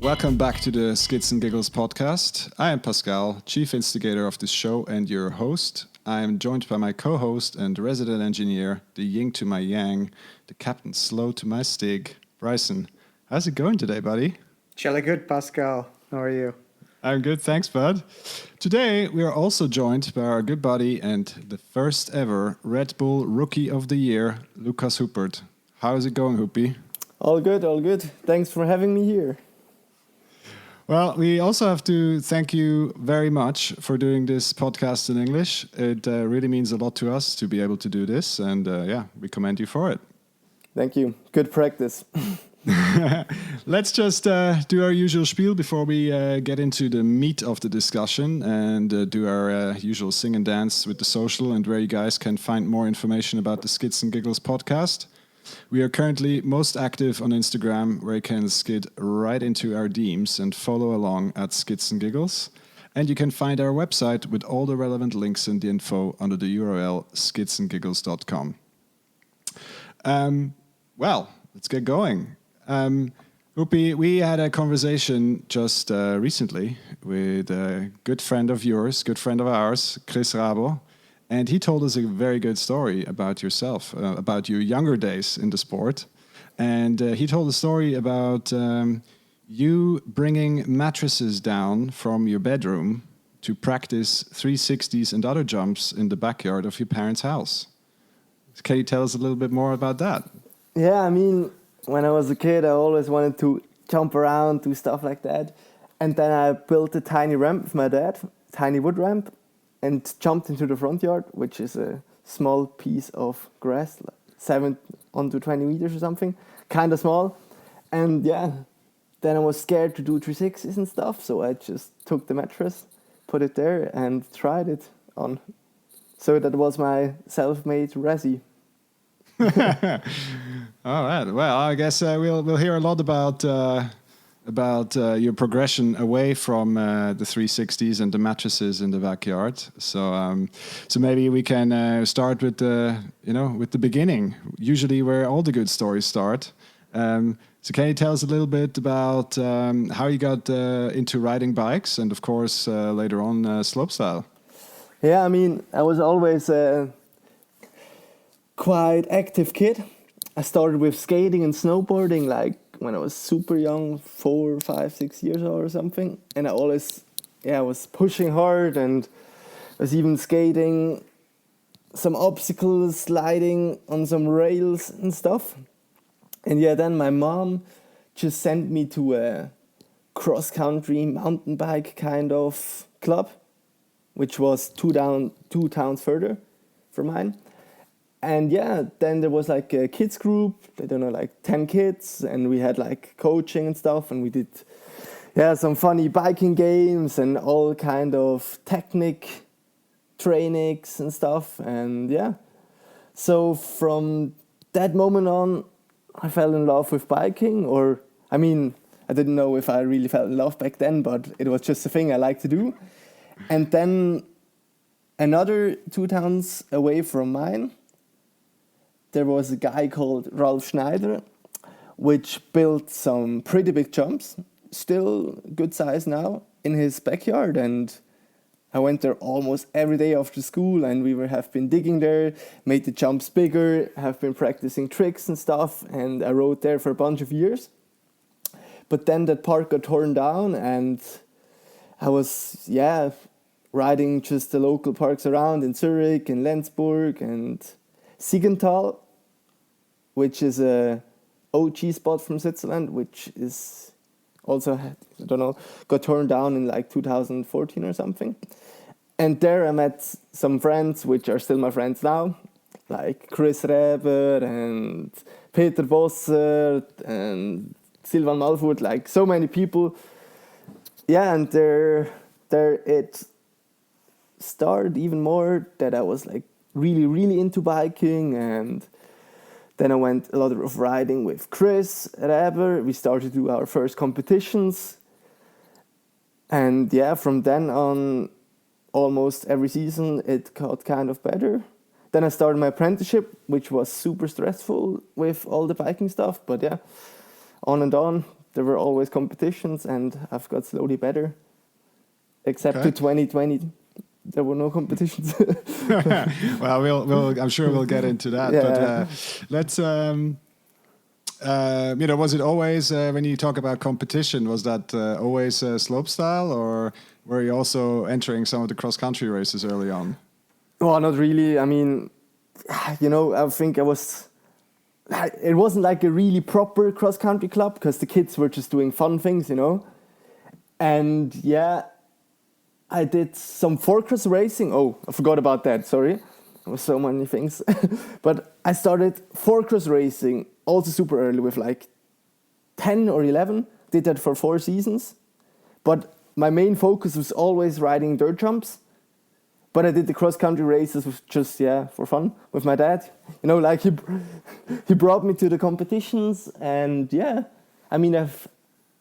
Welcome back to the Skids and Giggles podcast. I am Pascal, chief instigator of this show and your host. I am joined by my co-host and resident engineer, the yin to my yang, the captain slow to my stig, Bryson. How's it going today, buddy? Jolly good, Pascal. How are you? I'm good, thanks, bud. Today, we are also joined by our good buddy and the first ever Red Bull Rookie of the Year, Lucas Huppert. How is it going, Huppi? All good, all good. Thanks for having me here. Well, we also have to thank you very much for doing this podcast in English. It really means a lot to us to be able to do this, and we commend you for it. Thank you. Good practice. Let's just do our usual spiel before we get into the meat of the discussion and do our usual sing and dance with the social and where you guys can find more information about the Skids and Giggles podcast. We are currently most active on Instagram, where you can skid right into our DMs and follow along at Skids and Giggles. And you can find our website with all the relevant links and the info under the URL skidsandgiggles.com. Well, let's get going. Huppi, we had a conversation just recently with a good friend of ours, Chris Rabo. And he told us a very good story about yourself, about your younger days in the sport. And he told a story about you bringing mattresses down from your bedroom to practice 360s and other jumps in the backyard of your parents' house. Can you tell us a little bit more about that? Yeah, I mean, when I was a kid, I always wanted to jump around, do stuff like that. And then I built a tiny ramp with my dad, tiny wood ramp, and jumped into the front yard, which is a small piece of grass, like 7 onto 20 meters or something, kind of small. And yeah, then I was scared to do 360s and stuff, so I just took the mattress, put it there, and tried it on. So that was my self-made resi. All right. Well, I guess we'll hear a lot about your progression away from the 360s and the mattresses in the backyard. So maybe we can start with the beginning. Usually, where all the good stories start. So can you tell us a little bit about how you got into riding bikes and, of course, later on slopestyle? Yeah, I mean, I was always a quite active kid. I started with skating and snowboarding like when I was super young, 4, 5, 6 years old or something. And I always, was pushing hard and was even skating some obstacles, sliding on some rails and stuff. And then my mom just sent me to a cross-country mountain bike kind of club, which was two towns further from mine. And then there was like a kids group, I don't know, like 10 kids, and we had like coaching and stuff, and we did some funny biking games and all kind of technique trainings and stuff. And so from that moment on, I fell in love with biking, or I mean, I didn't know if I really fell in love back then, but it was just a thing I liked to do. And then another 2 towns away from mine, there was a guy called Ralf Schneider, which built some pretty big jumps, still good size now, in his backyard. And I went there almost every day after school, and we have been digging there, made the jumps bigger, have been practicing tricks and stuff, and I rode there for a bunch of years. But then that park got torn down, and I was, riding just the local parks around in Zurich and Lenzburg and Siegenthaler, which is a OG spot from Switzerland, which is also, got torn down in like 2014 or something. And there I met some friends, which are still my friends now, like Chris Reber and Peter Bossert and Silvan Malfurt, like so many people. And there it started even more that I was like really, really into biking. And then I went a lot of riding with Chris Reber. We started to do our first competitions. And from then on, almost every season, it got kind of better. Then I started my apprenticeship, which was super stressful with all the biking stuff. But on and on, there were always competitions, and I've got slowly better. Except to 2020, there were no competitions. Well, I'm sure we'll get into that. Yeah. But let's. Was it always when you talk about competition? Was that always slopestyle, or were you also entering some of the cross country races early on? Well, not really. I mean, I think it wasn't like a really proper cross country club because the kids were just doing fun things, And yeah, I did some four-cross racing. Oh, I forgot about that. Sorry. There was so many things. But I started four-cross racing also super early with like 10 or 11. Did that for 4 seasons. But my main focus was always riding dirt jumps. But I did the cross-country races with just, for fun with my dad. He brought me to the competitions. And I've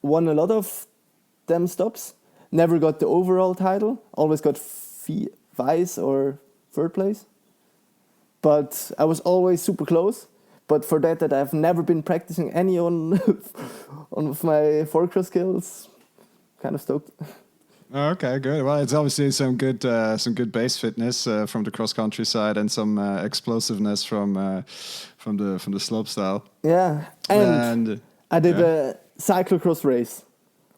won a lot of them stops. Never got the overall title. Always got vice or third place. But I was always super close. But for that I've never been practicing any on of my four-cross skills. Kind of stoked. Okay, good. Well, it's obviously some good base fitness from the cross country side and some explosiveness from the slopestyle. Yeah, and I did a cyclocross race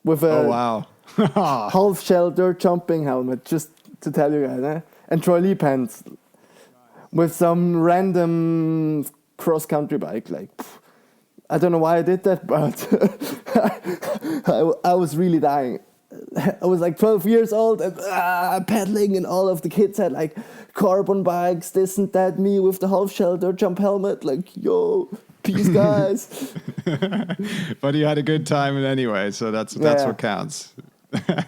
with a half shell dirt jumping helmet, just to tell you guys, and Troy Lee pants with some random cross country bike. Like, I don't know why I did that, but I was really dying. I was like 12 years old and pedaling, and all of the kids had like carbon bikes, this and that. Me with the half shell dirt jump helmet, like, yo, peace, guys. But you had a good time anyway, so that's what counts.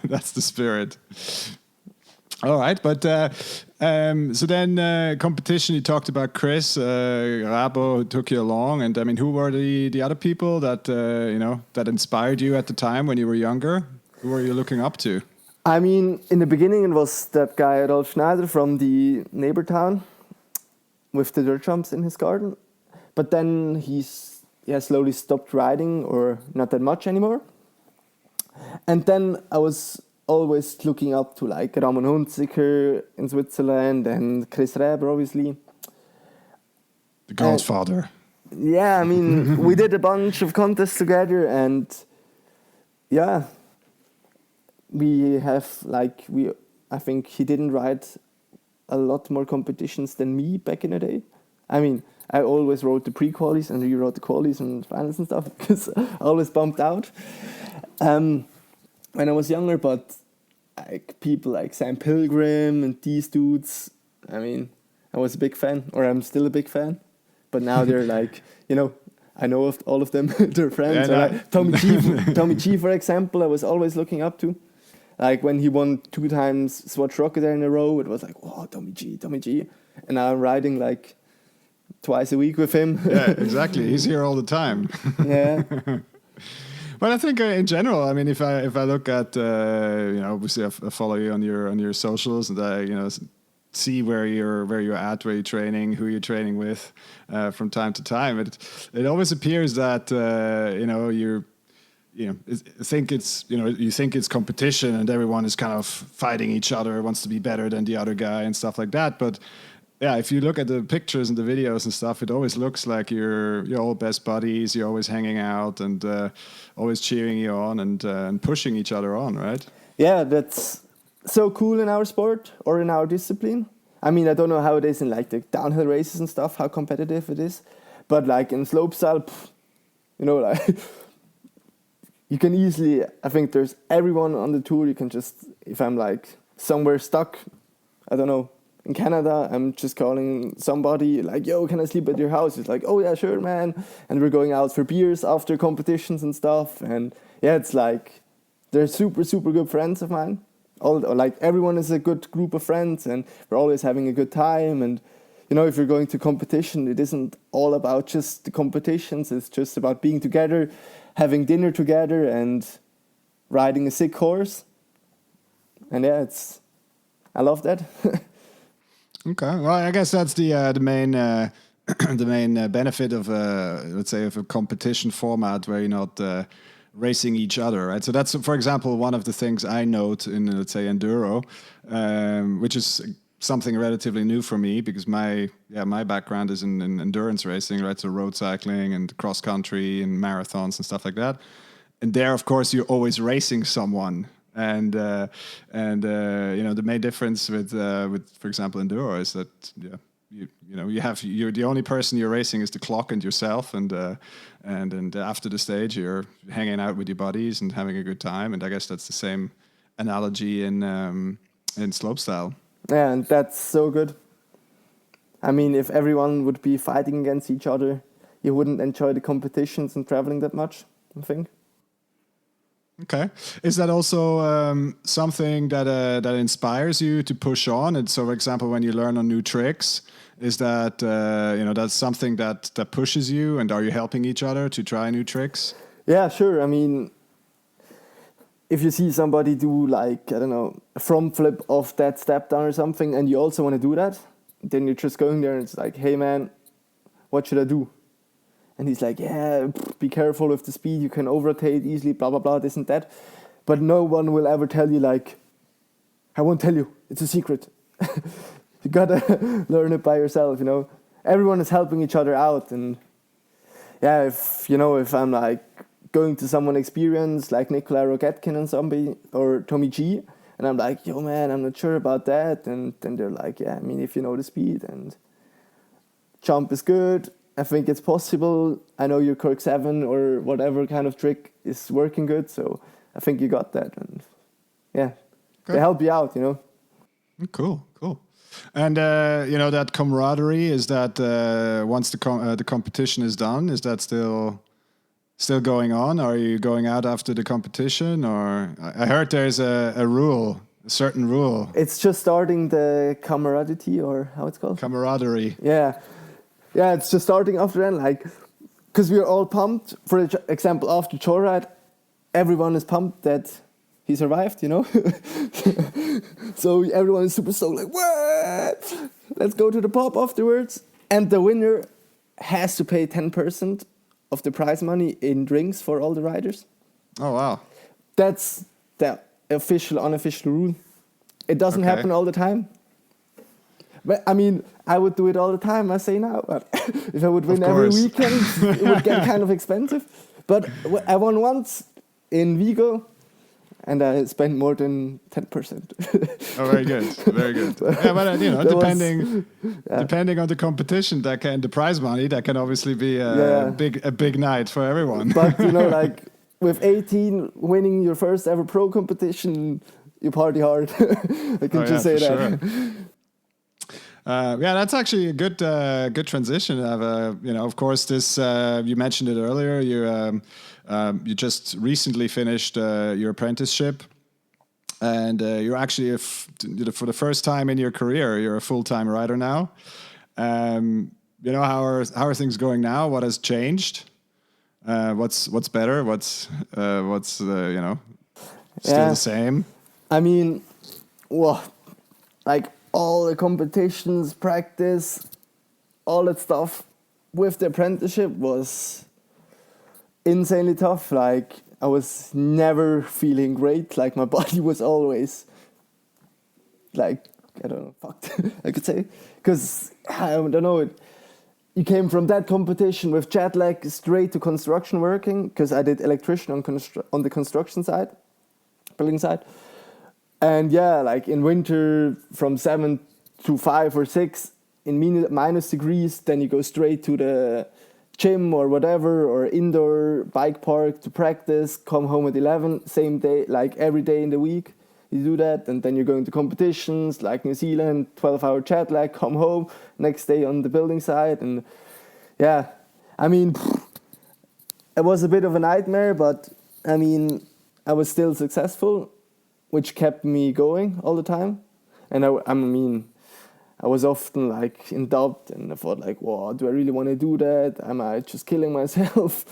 That's the spirit. All right, but so then competition. You talked about Chris Rabo, who took you along, and I mean, who were the other people that that inspired you at the time when you were younger? Who were you looking up to? I mean, in the beginning, it was that guy Rolf Schneider from the neighbor town with the dirt jumps in his garden. But then he slowly stopped riding, or not that much anymore. And then I was always looking up to like Ramon Hunziker in Switzerland and Chris Reber, obviously. The Godfather. Yeah, I mean, we did a bunch of contests together, and we have I think he didn't ride a lot more competitions than me back in the day. I mean, I always rode the pre-qualies and he rode the qualies and finals and stuff because I always bumped out when I was younger. But like people like Sam Pilgrim and these dudes, I mean, I was a big fan, or I'm still a big fan. But now they're like, I know of all of them, they're friends. Like Tommy G, for example, I was always looking up to. Like when he won 2 times Swatch Rocketeer in a row, it was like, oh, Tommy G. And now I'm riding like twice a week with him. Yeah, exactly. He's here all the time. Yeah. But I think in general, I mean, if I look at, obviously I follow you on your socials, and I, see where you're at, where you're training, who you're training with, from time to time. It always appears that you think it's competition and everyone is kind of fighting each other, wants to be better than the other guy and stuff like that. But yeah, if you look at the pictures and the videos and stuff, it always looks like you're all best buddies. You're always hanging out and always cheering you on and pushing each other on, right? Yeah, that's so cool in our sport or in our discipline. I mean, I don't know how it is in like the downhill races and stuff, how competitive it is. But like in slopestyle, like you can easily, I think there's everyone on the tour. You can just, if I'm like somewhere stuck, I don't know, in Canada, I'm just calling somebody like, yo, can I sleep at your house? It's like, oh yeah, sure, man. And we're going out for beers after competitions and stuff. And yeah, it's like, they're super, super good friends of mine. Everyone is a good group of friends, and we're always having a good time. And if you're going to competition, it isn't all about just the competitions. It's just about being together, having dinner together, and riding a sick horse. And yeah, I love that. Okay, well, I guess that's the main the main benefit of let's say of a competition format where you're not racing each other, right? So that's, for example, one of the things I note in, let's say, enduro, which is something relatively new for me because my background is in endurance racing, right? So road cycling and cross country and marathons and stuff like that. And there, of course, you're always racing someone. And the main difference with for example, enduro is that you're the only person you're racing is the clock and yourself, and after the stage you're hanging out with your buddies and having a good time. And I guess that's the same analogy in slopestyle. Yeah, and that's so good. I mean, if everyone would be fighting against each other, you wouldn't enjoy the competitions and traveling that much, I think. Okay. Is that also something that inspires you to push on? And so, for example, when you learn on new tricks, is that that's something that pushes you? And are you helping each other to try new tricks? Yeah, sure. I mean, if you see somebody do like, I don't know, a front flip off that step down or something, and you also want to do that, then you're just going there and it's like, hey man, what should I do? And he's like, yeah, be careful with the speed, you can over-rotate easily, blah, blah, blah, this and that. But no one will ever tell you, like, I won't tell you, it's a secret. You gotta learn it by yourself, Everyone is helping each other out. And yeah, if I'm like going to someone experienced, like Nikolai Rogetkin and somebody, or Tommy G, and I'm like, yo man, I'm not sure about that. And then they're like, yeah, I mean, if you know the speed and jump is good, I think it's possible. I know your Cork 7 or whatever kind of trick is working good, so I think you got that. And yeah, they help you out, Cool. And that camaraderie, is that once the competition is done, is that still going on? Are you going out after the competition, or I heard there's a certain rule. It's just starting the camaraderie, or how it's called? Camaraderie. Yeah, it's just starting after then, like, because we're all pumped. For example, after Joyride, everyone is pumped that he survived, So everyone is super stoked, like, what? Let's go to the pub afterwards. And the winner has to pay 10% of the prize money in drinks for all the riders. Oh, wow. That's the unofficial rule. It doesn't happen all the time. But I mean, I would do it all the time, I say now. But if I would win every weekend, it would get kind of expensive. But I won once in Vigo, and I spent more than 10%. Oh, very good, very good. Yeah, but depending on the competition, the prize money, that can obviously be a big night for everyone. But like with 18, winning your first ever pro competition, you party hard. I can just say that. Sure. That's actually a good transition. Of course, this you mentioned it earlier. You just recently finished your apprenticeship, and you're actually for the first time in your career, you're a full-time rider now. How are things going now? What has changed? What's better? What's still the same? I mean, all the competitions, practice, all that stuff with the apprenticeship was insanely tough. Like, I was never feeling great. Like, my body was always like, I don't know, fucked, I could say. Because, I don't know, you came from that competition with jet lag straight to construction working, because I did electrician on the construction side, building side. And like in winter from 7 to 5 or 6 in minus degrees, then you go straight to the gym or whatever, or indoor bike park to practice, come home at 11, same day, like every day in the week. You do that, and then you're going to competitions like New Zealand, 12-hour jet lag, come home, next day on the building site. And I mean, it was a bit of a nightmare, but I mean, I was still successful, which kept me going all the time. And I was often like in doubt, and I thought like, wow, do I really want to do that? Am I just killing myself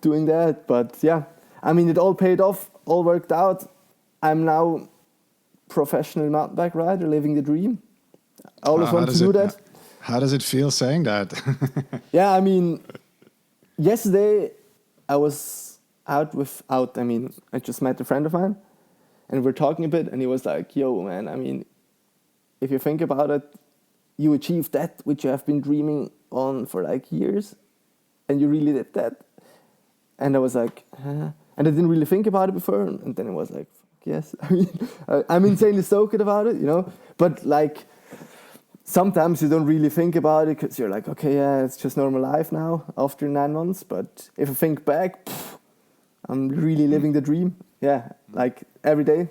doing that? But it all paid off, all worked out. I'm now professional mountain bike rider, living the dream. I always wanted to do that. How does it feel saying that? Yesterday I I just met a friend of mine, and we're talking a bit, and he was like, "Yo, man, I mean, if you think about it, you achieved that which you have been dreaming on for like years, and you really did that." And I was like, huh? And I didn't really think about it before, and then it was like, yes. I mean, I'm insanely stoked about it, you know. But like, sometimes you don't really think about it because you're like, okay, yeah, it's just normal life now after 9 months. But if I think back, I'm really living the dream. Yeah, like every day.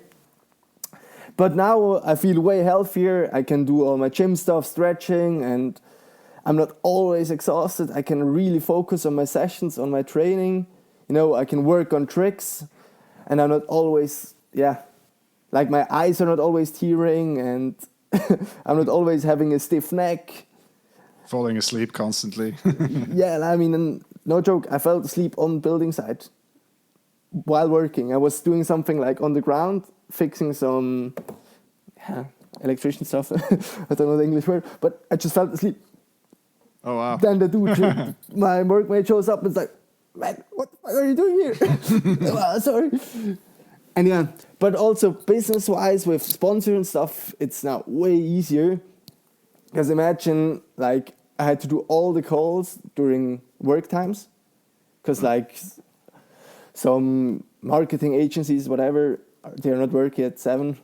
But now I feel way healthier. I can do all my gym stuff, stretching, and I'm not always exhausted. I can really focus on my sessions, on my training. You know, I can work on tricks, and I'm not always, like my eyes are not always tearing, and I'm not always having a stiff neck. Falling asleep constantly. Yeah, I mean, and no joke, I fell asleep on building site while working. I was doing something like on the ground, fixing some electrician stuff. I don't know the English word, but I just fell asleep. Oh, wow. Then the dude, my workmate shows up and is like, "Man, what are you doing here?" Well, sorry. And yeah, but also business-wise with sponsor and stuff, it's now way easier. Because imagine, like, I had to do all the calls during work times. Because, like, some marketing agencies, whatever, they're not working at 7.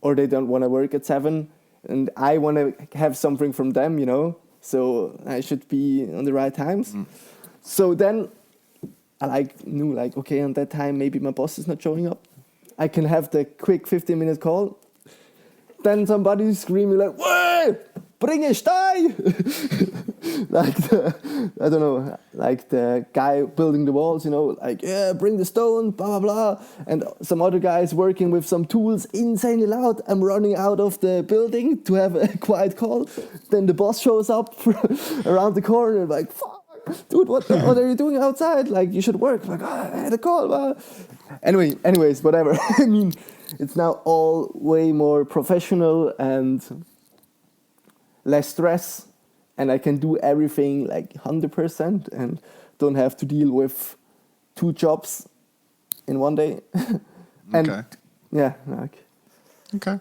Or they don't want to work at 7. And I want to have something from them, you know. So I should be on the right times. So then I knew okay, on that time maybe my boss is not showing up. I can have the quick 15-minute call. Then somebody screaming like, "Whoa, bring a Stein!" like the guy building the walls, you know, like, "Yeah, bring the stone, blah, blah, blah." And some other guys working with some tools, insanely loud. I'm running out of the building to have a quiet call. Then the boss shows up around the corner, like, "Fuck, dude, what are you doing outside? Like, you should work." Like, "Oh, I had a call." Blah. Anyways, whatever. I mean, it's now all way more professional and less stress, and I can do everything like 100% and don't have to deal with 2 jobs in one day. And Okay. yeah, Okay.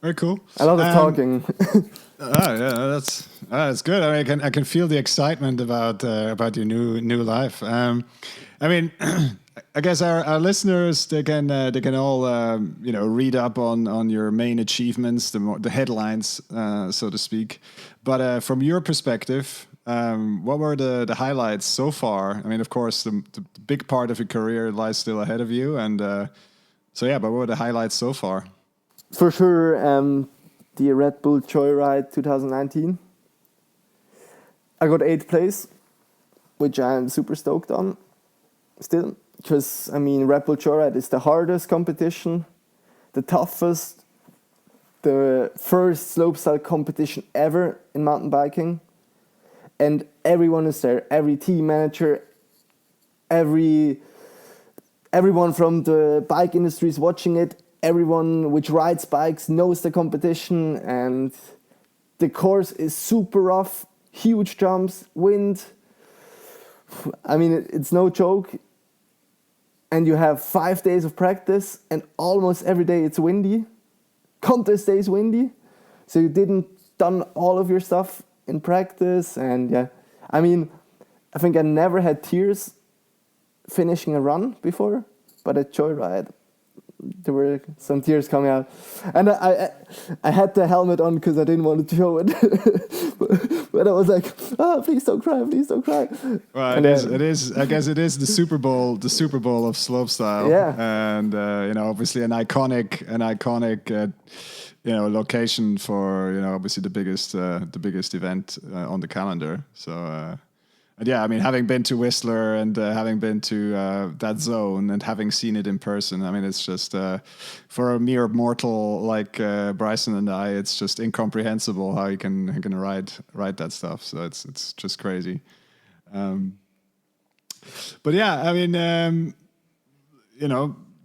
Very cool. a lot of talking. Yeah, that's good. I mean, I can feel the excitement about your new life. I mean, I guess our listeners they can all read up on your main achievements, the headlines, so to speak. But from your perspective, what were the highlights so far? I mean, of course, the big part of your career lies still ahead of you, and but what were the highlights so far? For sure, the Red Bull Joyride 2019. I got 8th place, which I'm super stoked on still. Because, I mean, Red Bull Joyride is the hardest competition, the toughest, the first slopestyle competition ever in mountain biking. And everyone is there, every team manager, everyone from the bike industry is watching it. Everyone which rides bikes knows the competition, and the course is super rough, huge jumps, wind. I mean, it's no joke. And you have 5 days of practice, and almost every day it's windy. Contest day is windy. So you didn't done all of your stuff in practice, and yeah. I mean, I think I never had tears finishing a run before, but at Joyride, there were some tears coming out, and I had the helmet on because I didn't want to show it, but I was like, "Oh, please don't cry, please don't cry." Well, it is. I guess it is the Super Bowl of slopestyle. Yeah. And obviously an iconic location for obviously the biggest event on the calendar. So. And yeah, I mean, having been to Whistler and having been to that zone and having seen it in person, I mean, it's just for a mere mortal like Bryson and I, it's just incomprehensible how you can ride that stuff. So it's just crazy. But yeah, I mean,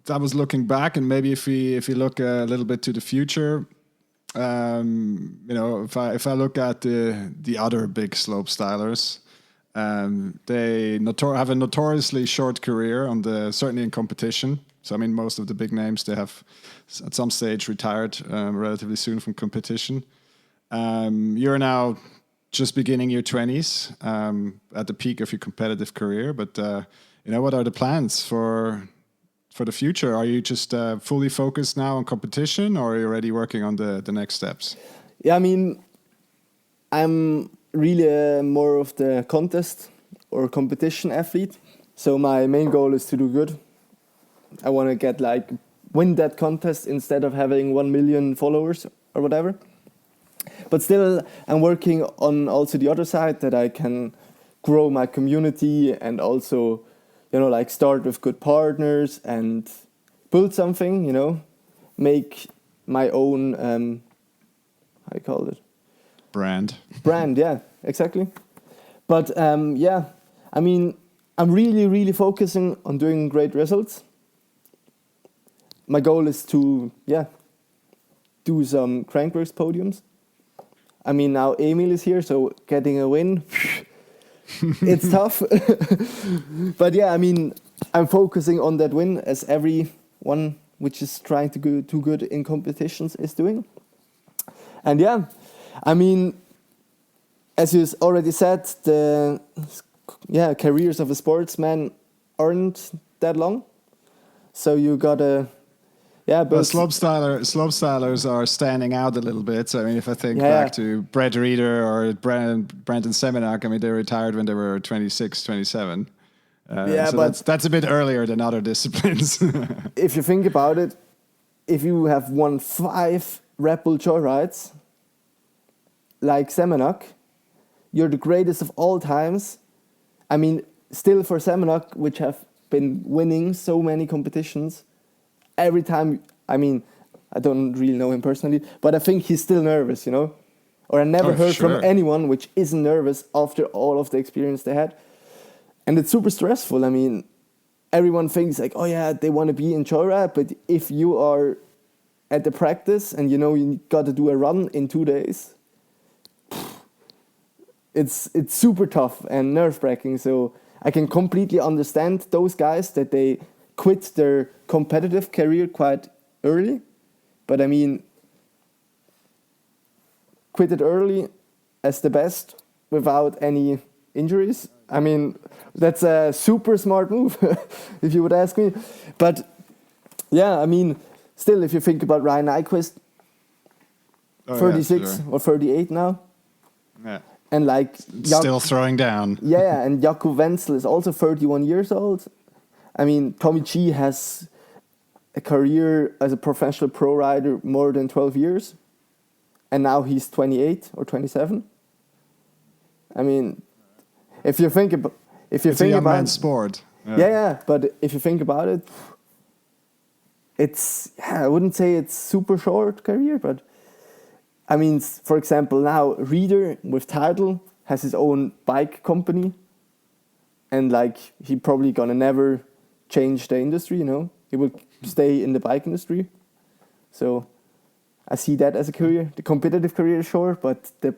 I was looking back, and maybe if we look a little bit to the future, if I look at the other big slope stylers. They have a notoriously short career certainly in competition. So I mean, most of the big names, they have at some stage retired relatively soon from competition. You're now just beginning your 20s at the peak of your competitive career. But what are the plans for the future? Are you just fully focused now on competition, or are you already working on the next steps? Yeah, I mean, I'm really more of the contest or competition athlete. So my main goal is to do good. I want to win that contest instead of having 1 million followers or whatever. But still, I'm working on also the other side, that I can grow my community and also, start with good partners and build something, make my own, how you call it? Brand, yeah, exactly. But I mean, I'm really, really focusing on doing great results. My goal is to, do some Crankworks podiums. I mean, now Emil is here, so getting a win, it's tough. But yeah, I mean, I'm focusing on that win, as everyone which is trying to do good in competitions is doing. And yeah, I mean, as you already said, the careers of a sportsman aren't that long. So you gotta, but slopestylers are standing out a little bit. So I mean, if I think back to Brett Reeder or Brandon Semenak, I mean, they retired when they were 26, 27. So but that's a bit earlier than other disciplines. If you think about it, if you have won 5 Red Bull Joyrides, like Semenak, you're the greatest of all times. I mean, still for Semenak, which have been winning so many competitions, every time, I mean, I don't really know him personally, but I think he's still nervous, Or I never heard from anyone which isn't nervous after all of the experience they had. And it's super stressful. I mean, everyone thinks like, oh yeah, they want to be in Joyride, but if you are at the practice and you got to do a run in 2 days, it's super tough and nerve-wracking. So I can completely understand those guys that they quit their competitive career quite early. But I mean, quit it early as the best without any injuries. I mean, that's a super smart move, if you would ask me. But yeah, I mean, still, if you think about Ryan Nyquist, 36 or 38 now. Yeah. And still throwing down. Yeah, and Jakub Wenzel is also 31 years old. I mean, Tommy G has a career as a professional pro rider more than 12 years. And now he's 28 or 27. I mean, if you think about it's a young man's sport. Yeah, but if you think about it, it's I wouldn't say it's super short career, but I mean, for example, now Reeder with Tidal has his own bike company, and he probably gonna never change the industry. He will stay in the bike industry. So I see that as a career. The competitive career is short, but the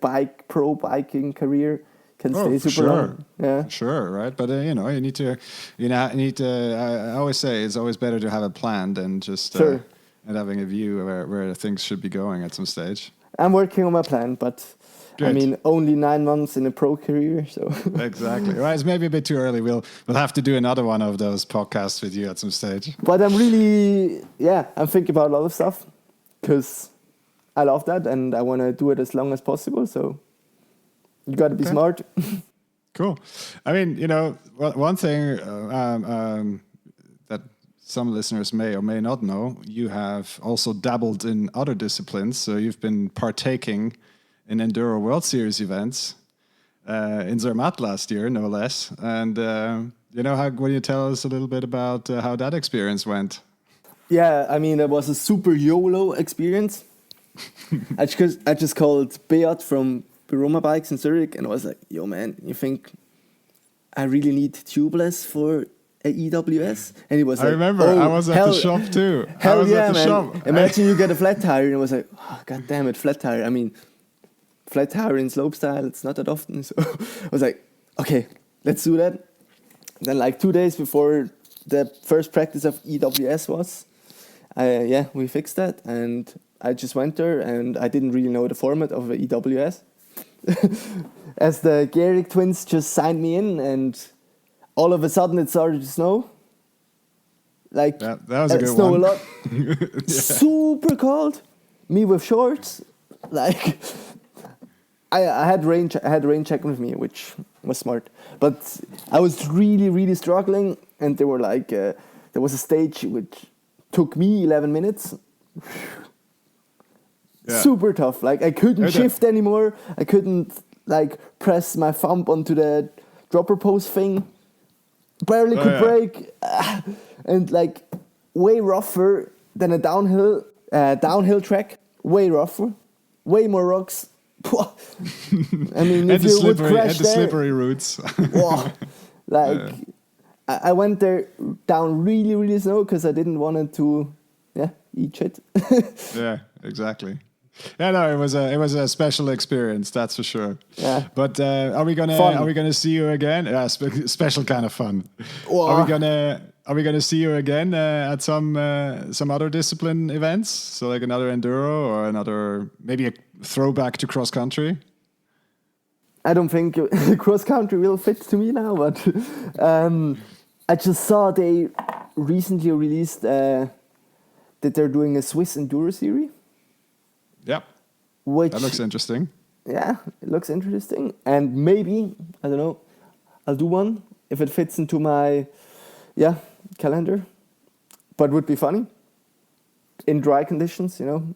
pro biking career can stay super long. Yeah, sure, right? But you need to. I always say it's always better to have a plan than just and having a view where things should be going at some stage. I'm working on my plan, but good. I mean, only 9 months in a pro career, so exactly. Right, it's maybe a bit too early. We'll have to do another one of those podcasts with you at some stage. But I'm really, I'm thinking about a lot of stuff because I love that and I want to do it as long as possible. So you got to be smart. Cool. I mean, one thing that some listeners may or may not know, you have also dabbled in other disciplines. So you've been partaking in Enduro World Series events in Zermatt last year, no less. And, will you tell us a little bit about how that experience went? Yeah, I mean, it was a super YOLO experience. I just called Beat from Piroma Bikes in Zurich and I was like, yo, man, you think I really need tubeless for a EWS? And he was like, I remember, I was at the shop too. Hell yeah, man. Imagine you get a flat tire and I was like, oh, god damn it, flat tire. I mean, flat tire in slopestyle, it's not that often. So I was like, okay, let's do that. Then like 2 days before the first practice of EWS was, we fixed that, and I just went there, and I didn't really know the format of the EWS. As the Gehrig twins just signed me in, and all of a sudden it started to snow. Like, that was a good snow one. a lot. Super cold. Me with shorts. Like, I had rain check with me, which was smart. But I was really, really struggling, and they were like, there was a stage which took me 11 minutes. Yeah. Super tough. Like, I couldn't shift anymore. I couldn't like press my thumb onto the dropper pose thing. Barely could brake. And like way rougher than a downhill track. Way rougher. Way more rocks. I mean, if you would crash the there, slippery routes. I went there down really, really slow because I didn't want to, eat shit. Yeah, exactly. Yeah, no, it was a special experience, that's for sure. Yeah. But are we gonna see you again? Yeah, special kind of fun. Are we gonna see you again at some other discipline events? So like another enduro or another, maybe a throwback to cross country? I don't think cross country will fit to me now, but I just saw they recently released that they're doing a Swiss enduro series. Yeah, which that looks interesting. Yeah, it looks interesting, and maybe I don't know, I'll do one if it fits into my calendar. But would be funny in dry conditions, you know.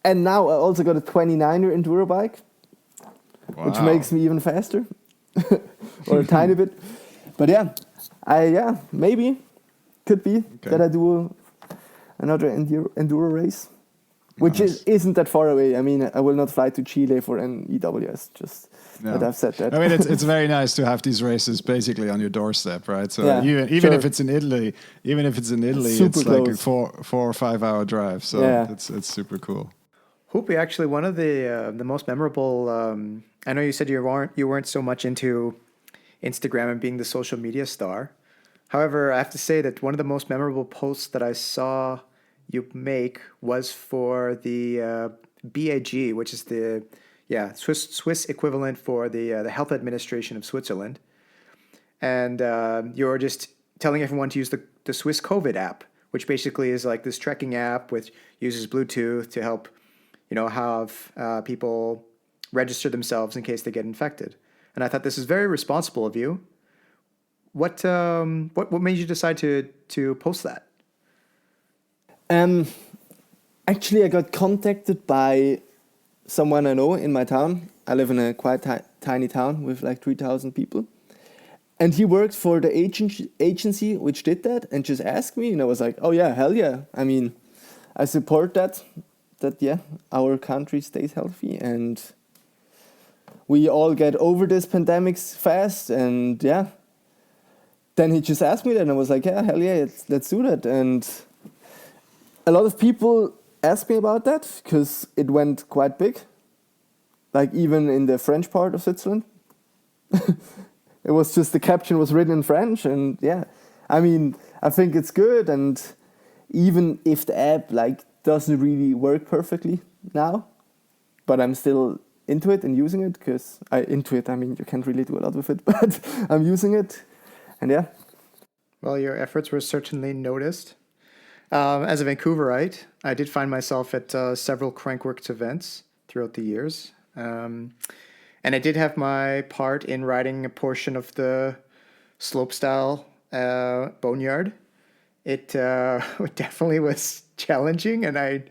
And now I also got a 29er enduro bike. Wow. Which makes me even faster, or a tiny bit. But maybe could be that I do another enduro race, which isn't that far away. I mean, I will not fly to Chile for an EWS. Just that I've said that. I mean, it's very nice to have these races basically on your doorstep, right? So even if it's in Italy, it's like a 4 or 5 hour drive. So it's super cool. Huppi, actually, one of the most memorable. I know you said you weren't so much into Instagram and being the social media star. However, I have to say that one of the most memorable posts that I saw you make was for the BAG, which is the Swiss equivalent for the Health Administration of Switzerland, and you're just telling everyone to use the Swiss COVID app, which basically is like this tracking app which uses Bluetooth to help have people register themselves in case they get infected. And I thought this is very responsible of you. What made you decide to post that? Actually, I got contacted by someone I know in my town. I live in a quite tiny town with like 3,000 people. And he worked for the agency which did that and just asked me. And I was like, oh yeah, hell yeah. I mean, I support that our country stays healthy and we all get over this pandemic fast. And then he just asked me that and I was like, yeah, hell yeah, let's do that. And a lot of people asked me about that because it went quite big, like even in the French part of Switzerland. It was just the caption was written in French, and I mean, I think it's good. And even if the app like doesn't really work perfectly now, but I'm still into it and using it because I mean, you can't really do a lot with it, but I'm using it, and Well, your efforts were certainly noticed. As a Vancouverite, I did find myself at several Crankworks events throughout the years. And I did have my part in riding a portion of the slopestyle boneyard. It definitely was challenging, and I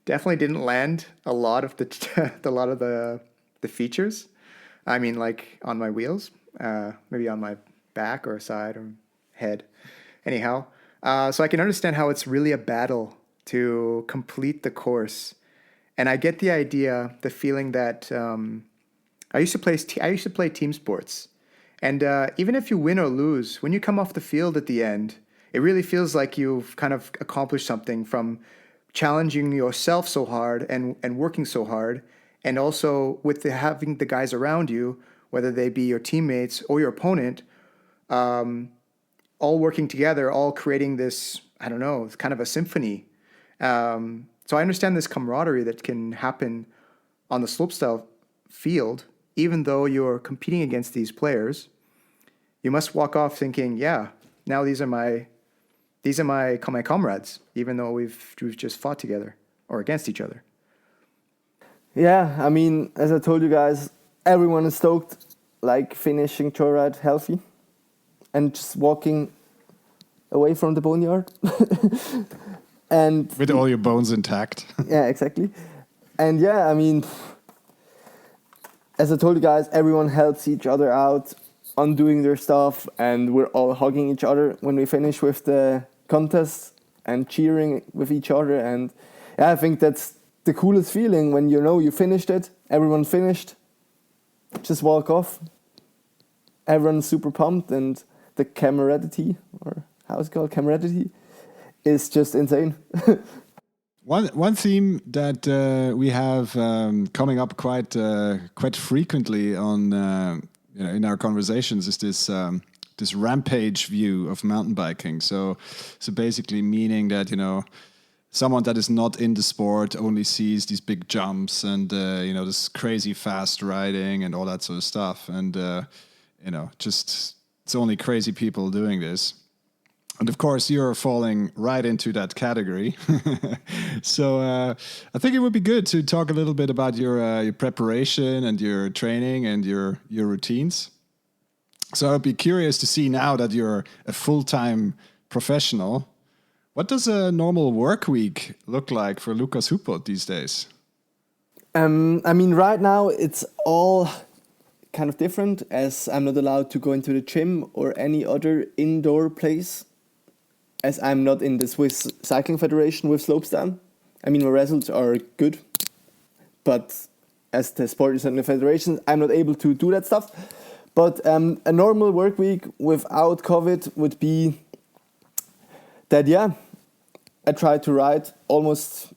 definitely didn't land a lot of the features. I mean, like on my wheels, maybe on my back or side or head. Anyhow, so I can understand how it's really a battle to complete the course, and I get the idea, the feeling that I used to play team sports, and even if you win or lose, when you come off the field at the end, it really feels like you've kind of accomplished something from challenging yourself so hard and working so hard, and also with having the guys around you, whether they be your teammates or your opponent, all working together, all creating this, I don't know, it's kind of a symphony. So I understand this camaraderie that can happen on the slopestyle field, even though you're competing against these players. You must walk off thinking, yeah, now these are my comrades, even though we've just fought together or against each other. Yeah, I mean, as I told you guys, everyone is stoked, like finishing Joyride healthy and just walking away from the boneyard. And with all your bones intact. Yeah, exactly. And yeah, I mean, as I told you guys, everyone helps each other out on doing their stuff, and we're all hugging each other when we finish with the contest and cheering with each other. And yeah, I think that's the coolest feeling when you know you finished it, everyone finished, just walk off. Everyone's super pumped, and the camaraderie, or how it's called, camaraderie, is just insane. One theme that we have coming up quite frequently on in our conversations is this rampage view of mountain biking. So basically meaning that someone that is not in the sport only sees these big jumps and this crazy fast riding and all that sort of stuff, and just it's only crazy people doing this. And of course, you're falling right into that category. So I think it would be good to talk a little bit about your preparation and your training and your routines. So I'd be curious to see, now that you're a full-time professional, what does a normal work week look like for Lucas Huppert these days? I mean, right now it's all kind of different, as I'm not allowed to go into the gym or any other indoor place, as I'm not in the Swiss Cycling Federation with slopestyle. I mean, my results are good, but as the sport is in the federation, I'm not able to do that stuff. But a normal work week without COVID would be that, yeah, I try to ride almost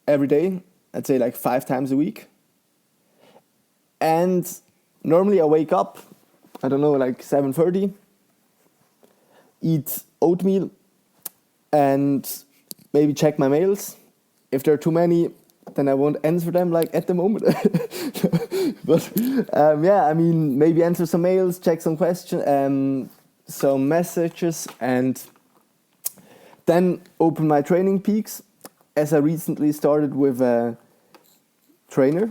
every day. I'd say like 5 times a week. And normally I wake up, I don't know, like 7:30, eat oatmeal, and maybe check my mails. If there are too many, then I won't answer them like at the moment. But yeah, I mean, maybe answer some mails, check some questions, some messages, and then open my training peaks, as I recently started with a trainer.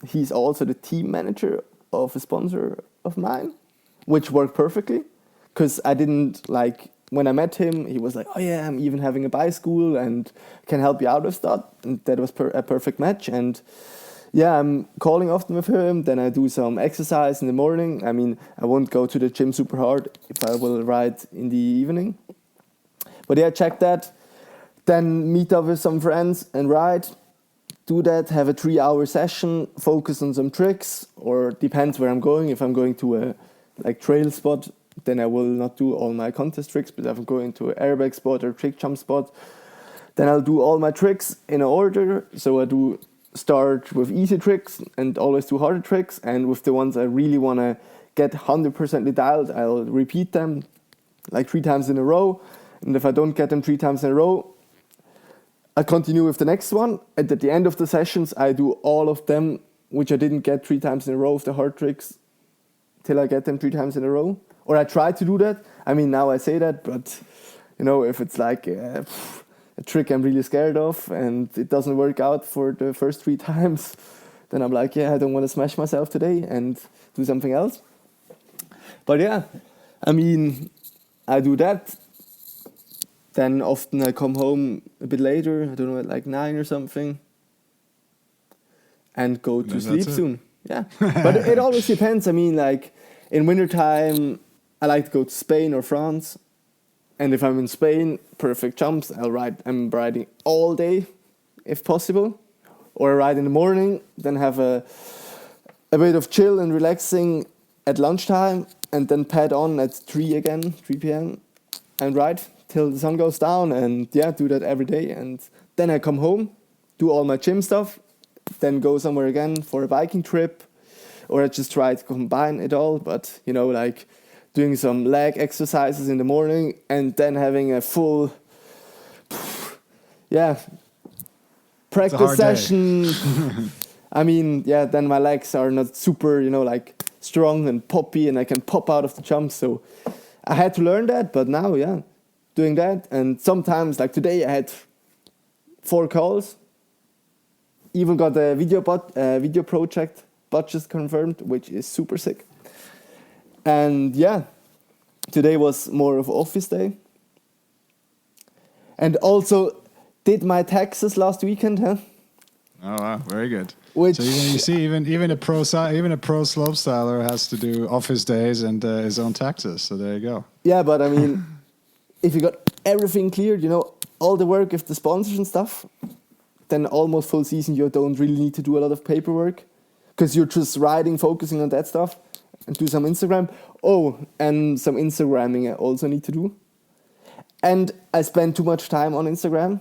He's also the team manager of a sponsor of mine, which worked perfectly. Because I didn't, like, when I met him, he was like, oh yeah, I'm even having a bike school and can help you out with that. And that was a perfect match. And yeah, I'm calling often with him. Then I do some exercise in the morning. I mean, I won't go to the gym super hard if I will ride in the evening. But yeah, check that. Then meet up with some friends and ride. Do that, have a 3-hour session, focus on some tricks, or depends where I'm going. If I'm going to a trail spot, then I will not do all my contest tricks, but if I'm going to an airbag spot or trick jump spot, then I'll do all my tricks in order. So I do start with easy tricks and always do harder tricks, and with the ones I really want to get 100% dialed, I'll repeat them like 3 times in a row. And if I don't get them 3 times in a row, I continue with the next one. And at the end of the sessions, I do all of them, which I didn't get 3 times in a row of the hard tricks, till I get them 3 times in a row. Or I try to do that. I mean, now I say that, but if it's like a trick I'm really scared of and it doesn't work out for the first 3 times, then I'm like, yeah, I don't want to smash myself today and do something else. But yeah, I mean, I do that. Then often I come home a bit later, I don't know, at like 9 or something, and go to sleep soon. Yeah, but it always depends. I mean, like in wintertime, I like to go to Spain or France. And if I'm in Spain, perfect jumps, I'm riding all day, if possible. Or I ride in the morning, then have a bit of chill and relaxing at lunchtime, and then pad on at 3 p.m. and ride till the sun goes down, and yeah, do that every day. And then I come home, do all my gym stuff, then go somewhere again for a biking trip, or I just try to combine it all. But, you know, like doing some leg exercises in the morning and then having a full, practice session. I mean, then my legs are not super, you know, like strong and poppy and I can pop out of the jump. So I had to learn that, but now, doing that. And sometimes, like today, I had 4 calls. Even got a video project budget confirmed, which is super sick. And today was more of office day. And also did my taxes last weekend, huh? Oh wow, very good. Which, so you see, even a pro slopestyler has to do office days and his own taxes. So there you go. Yeah, but I mean, if you got everything cleared, you know, all the work with the sponsors and stuff, then almost full season you don't really need to do a lot of paperwork because you're just riding, focusing on that stuff and do some Instagram. Oh, and some Instagramming I also need to do. And I spend too much time on Instagram.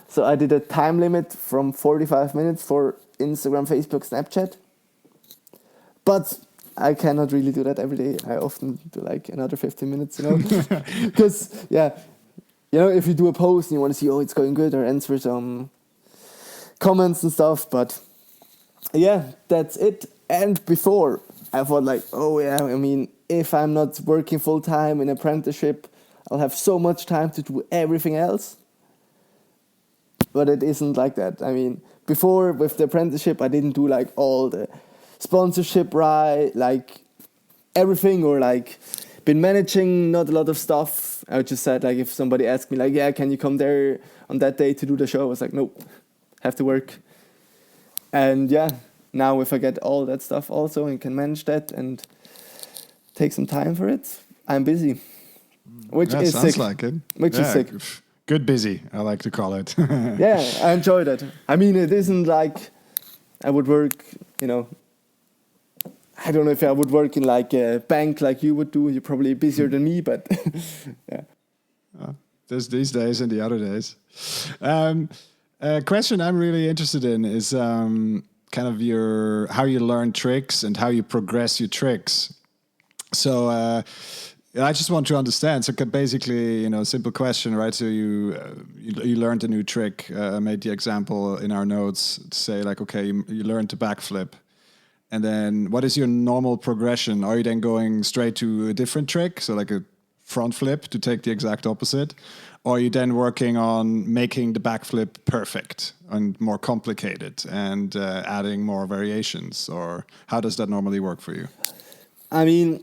So I did a time limit from 45 minutes for Instagram, Facebook, Snapchat. But I cannot really do that every day. I often do like another 15 minutes, you know. Because, you know, if you do a post and you want to see, oh, it's going good, or answer some comments and stuff. But, that's it. And before, I thought like, I mean, if I'm not working full-time in apprenticeship, I'll have so much time to do everything else. But it isn't like that. I mean, before with the apprenticeship, I didn't do like all the sponsorship, right? Like everything, or like been managing not a lot of stuff. I just said like, if somebody asked me like, can you come there on that day to do the show? I was like, nope, have to work. And now if I get all that stuff also and can manage that and take some time for it, I'm busy. Which is sounds sick. like it. Which is sick. Good busy, I like to call it. I enjoy that. I mean, it isn't like I would work, you know, I don't know if I would work in like a bank like you would do. You're probably busier than me, but There's these days and the other days. A question I'm really interested in is kind of how you learn tricks and how you progress your tricks. So I just want to understand. So basically, you know, simple question, right? So you learned a new trick. I made the example in our notes to say like, okay, you learned to backflip. And then what is your normal progression? Are you then going straight to a different trick? So like a front flip to take the exact opposite? Or are you then working on making the backflip perfect and more complicated and adding more variations? Or how does that normally work for you? I mean,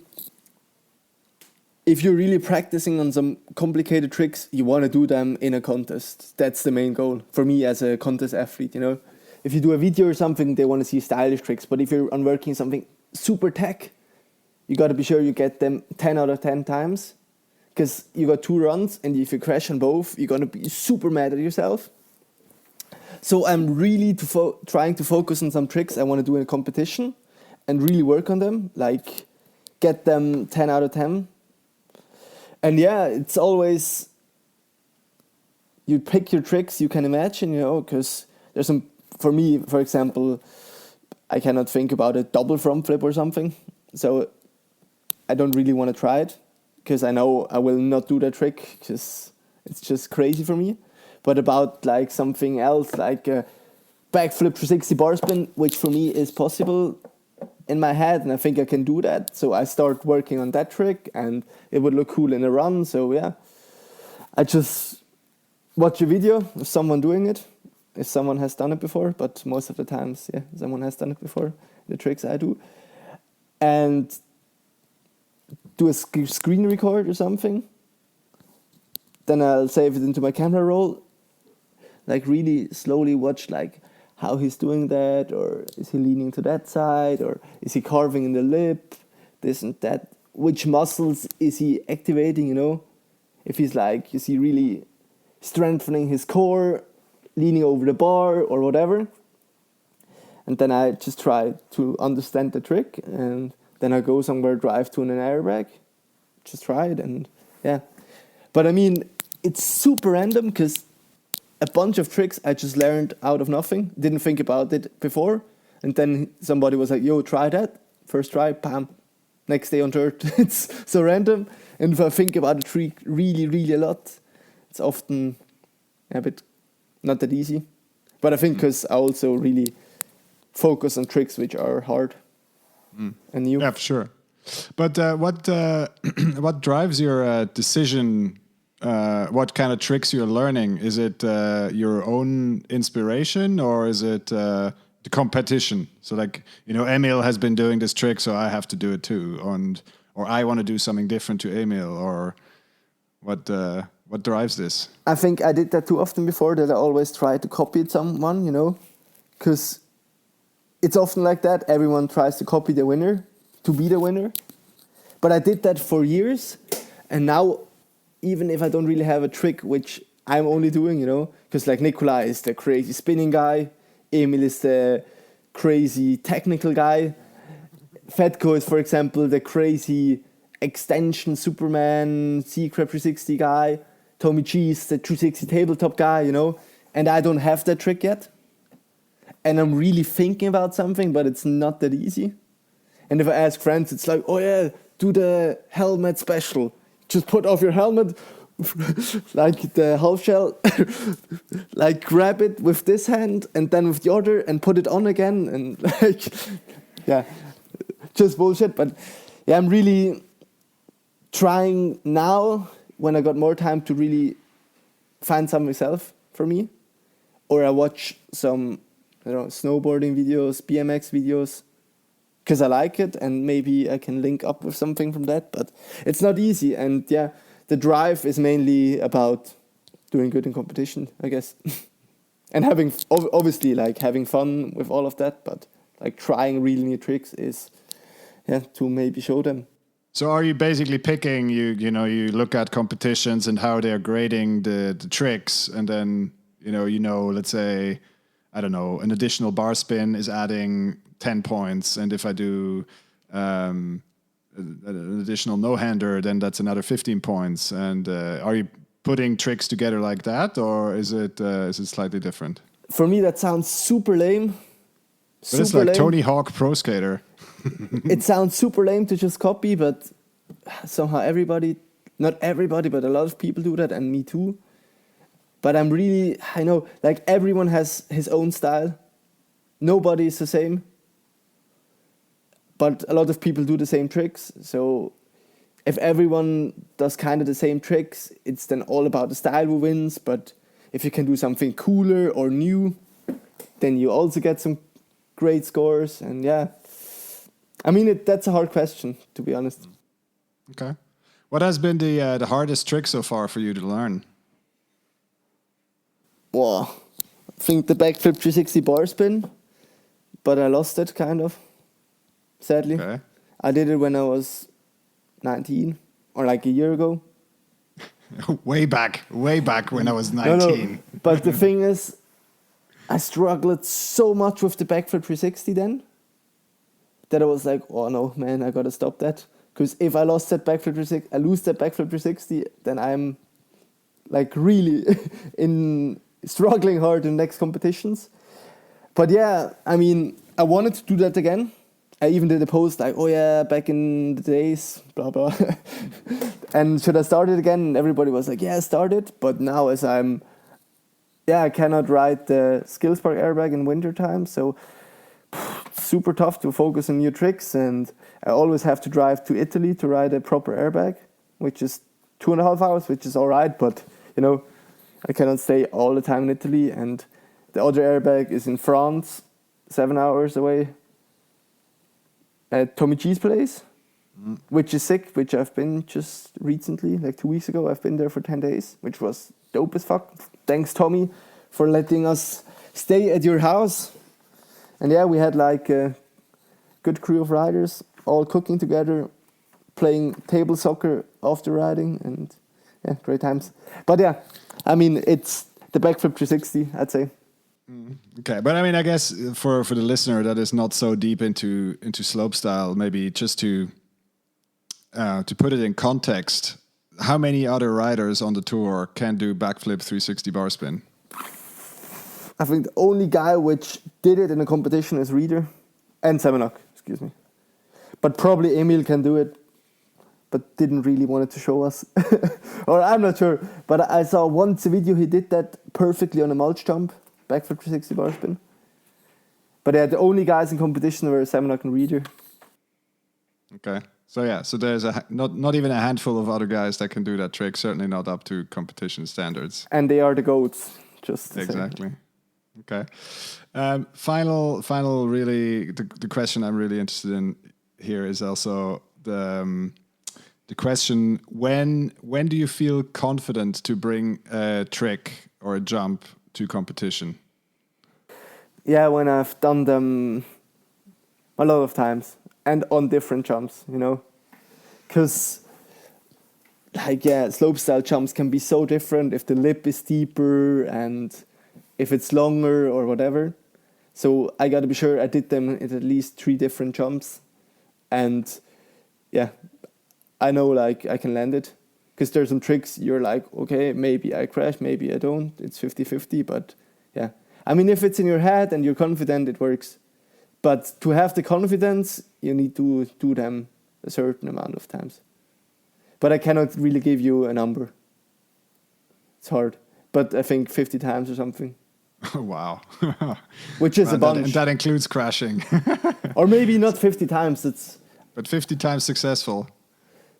if you're really practicing on some complicated tricks, you want to do them in a contest. That's the main goal for me as a contest athlete, you know. If you do a video or something, they want to see stylish tricks. But if you're on working something super tech, you got to be sure you get them 10 out of 10 times. Because you got 2 runs, and if you crash on both, you're going to be super mad at yourself. So I'm really trying to focus on some tricks I want to do in a competition and really work on them, like get them 10 out of 10. And it's always, you pick your tricks you can imagine, you know, because there's some, for me, for example, I cannot think about a double front flip or something. So I don't really want to try it because I know I will not do that trick because it's just crazy for me. But about like something else, like a backflip 360 bar spin, which for me is possible in my head, and I think I can do that. So I start working on that trick, and it would look cool in a run. So I just watch a video of someone doing it, if someone has done it before. But most of the times, someone has done it before, the tricks I do. And do a screen record or something. Then I'll save it into my camera roll. Like really slowly watch like how he's doing that, or is he leaning to that side, or is he carving in the lip, this and that. Which muscles is he activating, you know? If he's like, is he really strengthening his core, leaning over the bar or whatever. And then I just try to understand the trick, and then I go somewhere, drive to an airbag, just try it, and But I mean, it's super random because a bunch of tricks I just learned out of nothing, didn't think about it before, and then somebody was like, yo, try that. first try, bam, next day on dirt. It's so random. And if I think about a trick really, really a lot, it's often a bit not that easy. But I think because I also really focus on tricks which are hard and new. Yeah, for sure. But what drives your decision? What kind of tricks you're learning? Is it your own inspiration, or is it the competition? So, like, Emil has been doing this trick, so I have to do it too, or I want to do something different to Emil, or what drives this? I think I did that too often before, that I always try to copy someone, because it's often like that. Everyone tries to copy the winner, to be the winner. But I did that for years, and now, even if I don't really have a trick which I'm only doing, because like Nikolai is the crazy spinning guy, Emil is the crazy technical guy, Fetko is, for example, the crazy extension Superman secret 360 guy, Tommy G is the 360 tabletop guy, and I don't have that trick yet. And I'm really thinking about something, but it's not that easy. And if I ask friends, it's like, oh yeah, do the helmet special. Just put off your helmet, like the half shell, like grab it with this hand and then with the other and put it on again. And like, yeah, just bullshit. But yeah, I'm really trying now, when I got more time, to really find something myself for me. Or I watch some, snowboarding videos, BMX videos, because I like it, and maybe I can link up with something from that, but it's not easy. And yeah, the drive is mainly about doing good in competition, I guess. And having, obviously, like having fun with all of that, but like trying really new tricks is, to maybe show them. So are you basically picking, you look at competitions and how they're grading the tricks, and then, let's say, I don't know, an additional bar spin is adding 10 points, and if I do an additional no-hander, then that's another 15 points. And are you putting tricks together like that, or is it slightly different? For me, that sounds super lame. But it's like Tony Hawk Pro Skater. It sounds super lame to just copy, but somehow not everybody, but a lot of people do that, and me too. But I know, like, everyone has his own style. Nobody is the same. But a lot of people do the same tricks. So if everyone does kind of the same tricks, it's then all about the style who wins. But if you can do something cooler or new, then you also get some great scores. And yeah, I mean, that's a hard question, to be honest. Okay. What has been the hardest trick so far for you to learn? Well, I think the backflip 360 bar spin, but I lost it kind of, sadly. Okay. I did it when I was 19, or like a year ago. way back when I was 19. No. But the thing is, I struggled so much with the backflip 360 then, that I was like, oh no, man, I gotta stop that. Because if I lose that backflip 360, then I'm like really struggling hard in next competitions. But yeah, I mean, I wanted to do that again. I even did a post like, oh yeah, back in the days, blah, blah. And should I start it again? And everybody was like, yeah, start it. But now as I cannot ride the Skills Park airbag in winter time. So super tough to focus on new tricks. And I always have to drive to Italy to ride a proper airbag, which is 2.5 hours, which is all right. But, I cannot stay all the time in Italy, and the other airbag is in France, 7 hours away, at Tommy G's place, which is sick, which I've been just recently, like 2 weeks ago. I've been there for 10 days, which was dope as fuck. Thanks, Tommy, for letting us stay at your house. And yeah, we had like a good crew of riders, all cooking together, playing table soccer after riding, and yeah, great times. But yeah, I mean, it's the backflip 360, I'd say. Okay, but I mean, I guess for the listener that is not so deep into slopestyle, maybe just to put it in context, how many other riders on the tour can do backflip 360 bar spin? I think the only guy which did it in a competition is Reader and Semenuk, excuse me. But probably Emil can do it, but didn't really want it to show us. Or I'm not sure. But I saw once a video he did that perfectly on a mulch jump, backflip 360 bar spin. But yeah, the only guys in competition were Semenuk and Reader. Okay. So yeah, so there's not even a handful of other guys that can do that trick. Certainly not up to competition standards. And they are the goats. Just exactly. Okay. Final. Really, the question I'm really interested in here is also the question: when do you feel confident to bring a trick or a jump to competition? Yeah, when I've done them a lot of times and on different jumps, you know, because slopestyle jumps can be so different if the lip is deeper and if it's longer or whatever. So I got to be sure I did them at least 3 different jumps, and yeah, I know like I can land it, because there's some tricks you're like, okay, maybe I crash, maybe I don't. It's 50-50, but yeah. I mean, if it's in your head and you're confident, it works. But to have the confidence, you need to do them a certain amount of times. But I cannot really give you a number. It's hard. But I think 50 times or something. Wow. Which is a bunch. And that includes crashing. Or maybe not 50 times. But 50 times successful.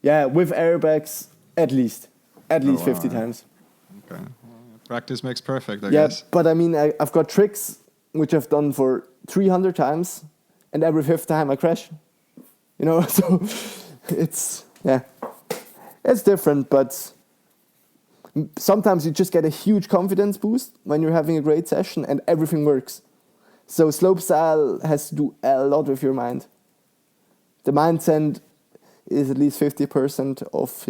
Yeah, with airbags, at least 50 times. Okay. Practice makes perfect, I guess. Yeah, but I mean, I've got tricks which I've done for 300 times, and every 5th time I crash. You know, so it's different, but sometimes you just get a huge confidence boost when you're having a great session and everything works. So slopestyle has to do a lot with your mind. The mindset is at least 50% of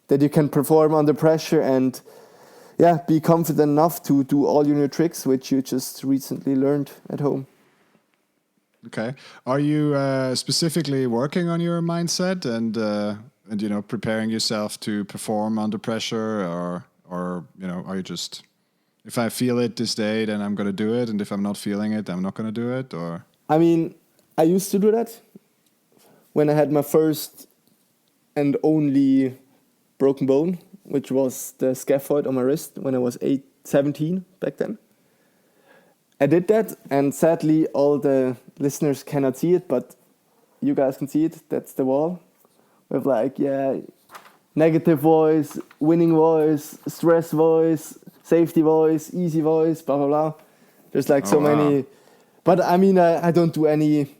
that you can perform under pressure and be confident enough to do all your new tricks which you just recently learned at home. Okay. Are you specifically working on your mindset and preparing yourself to perform under pressure, or are you just, if I feel it this day, then I'm going to do it, and if I'm not feeling it, I'm not going to do it? Or I mean, I used to do that when I had my first and only broken bone, which was the scaphoid on my wrist when I was 17 back then. I did that, and sadly all the listeners cannot see it, but you guys can see it. That's the wall with negative voice, winning voice, stress voice, safety voice, easy voice, blah blah blah. There's so many, but I mean I don't do any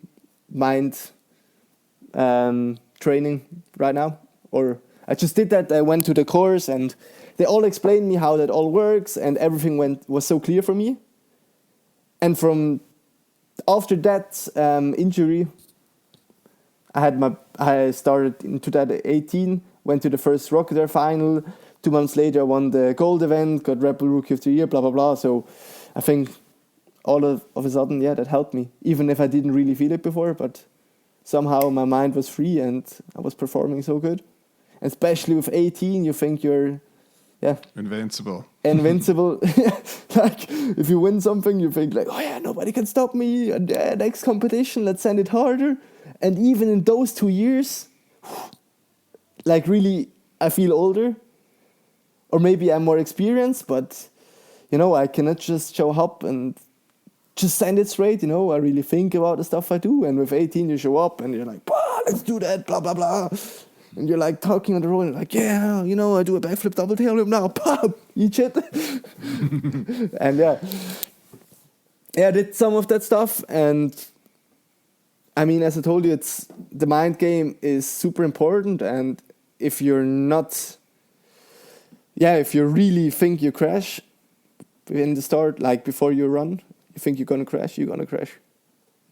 mind training right now, or I just did that. I went to the course and they all explained me how that all works, and everything was so clear for me. And from after that injury, I started in 2018, went to the first Rocket Air final. 2 months later, I won the gold event, got Red Bull Rookie of the Year, blah blah blah. So I think all of a sudden, that helped me, even if I didn't really feel it before. But somehow my mind was free and I was performing so good. Especially with 18, you think you're invincible. Like if you win something, you think nobody can stop me, and next competition, let's send it harder. And even in those 2 years, really I feel older, or maybe I'm more experienced, but I cannot just show up and just send it straight. I really think about the stuff I do. And with 18 you show up and you're like, let's do that, blah blah blah. And you're talking on the road and I do a backflip double tail whip now. Pop, eat shit. And I did some of that stuff. And I mean, as I told you, the mind game is super important. And if you're not, if you really think you crash in the start, before you run, you think you're going to crash, you're going to crash.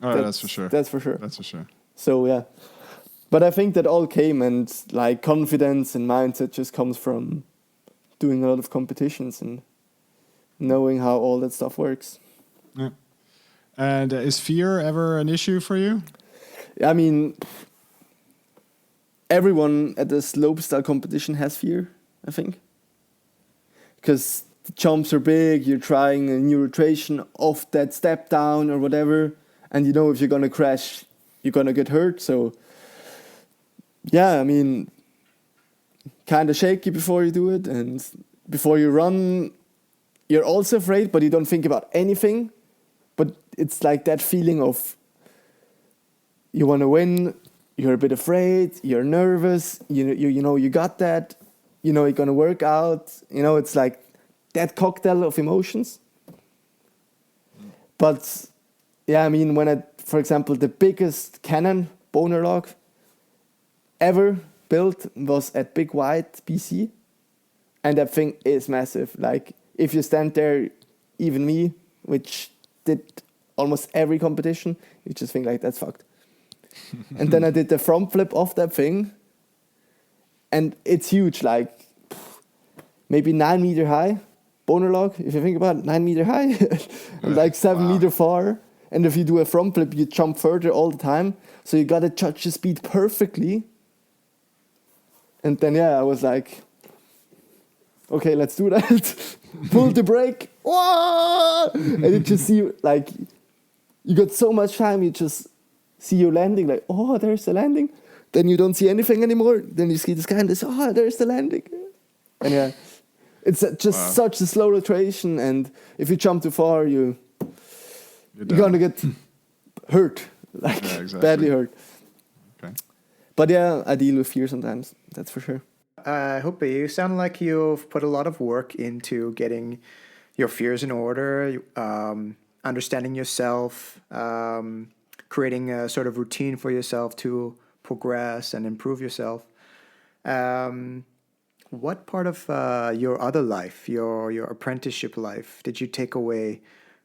Oh, that's for sure. That's for sure. That's for sure. So, But I think that all came, and confidence and mindset just comes from doing a lot of competitions and knowing how all that stuff works. Yeah. And is fear ever an issue for you? I mean, everyone at the slopestyle competition has fear, I think. Because the jumps are big, you're trying a new rotation off that step down or whatever, and if you're going to crash, you're gonna get hurt. So yeah, I mean, kind of shaky before you do it, and before you run, you're also afraid, but you don't think about anything. But it's like that feeling of you want to win, you're a bit afraid, you're nervous, you know you got that, you know you're gonna work out. You know, it's like that cocktail of emotions. But yeah, I mean, when for example, the biggest cannon boner log ever built was at Big White, BC, and that thing is massive. Like, if you stand there, even me, which did almost every competition, you just think like, that's fucked. And then I did the front flip off that thing, and it's huge, like maybe 9 meter high boner log, if you think about it, 9 meter high, and like 7 meter far. And if you do a front flip, you jump further all the time, so you gotta judge the speed perfectly. And then I was like, okay, let's do that. Pull the brake, whoa! And you just see, like, you got so much time, you just see you landing, like, oh, there's the landing. Then you don't see anything anymore. Then you see the sky and this, oh, there's the landing. And it's just such a slow rotation. And if you jump too far, you're gonna get hurt, like badly hurt. Okay. But I deal with fear sometimes, that's for sure. Huppi, you sound like you've put a lot of work into getting your fears in order, understanding yourself, creating a sort of routine for yourself to progress and improve yourself. What part of your other life, your apprenticeship life, did you take away?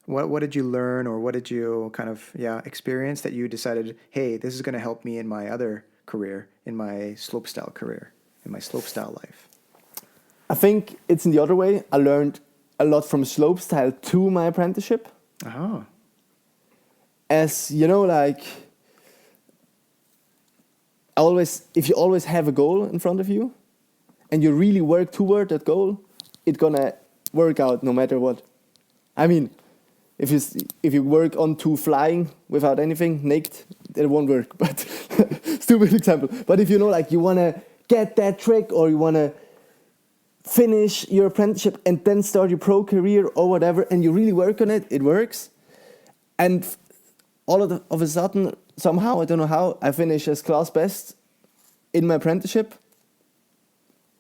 What did you learn, or what did you kind of experience that you decided, hey, this is going to help me in my other career, in my slopestyle career, in my slopestyle life? I think it's in the other way. I learned a lot from slopestyle to my apprenticeship. Oh. As you know, like, if you always have a goal in front of you and you really work toward that goal, it's gonna work out no matter what. I mean, if you work on to flying without anything, naked, it won't work. But stupid example. But if you know, like, you wanna get that trick, or you wanna finish your apprenticeship and then start your pro career or whatever, and you really work on it, it works. And all of a sudden, somehow, I don't know how, I finished as class best in my apprenticeship.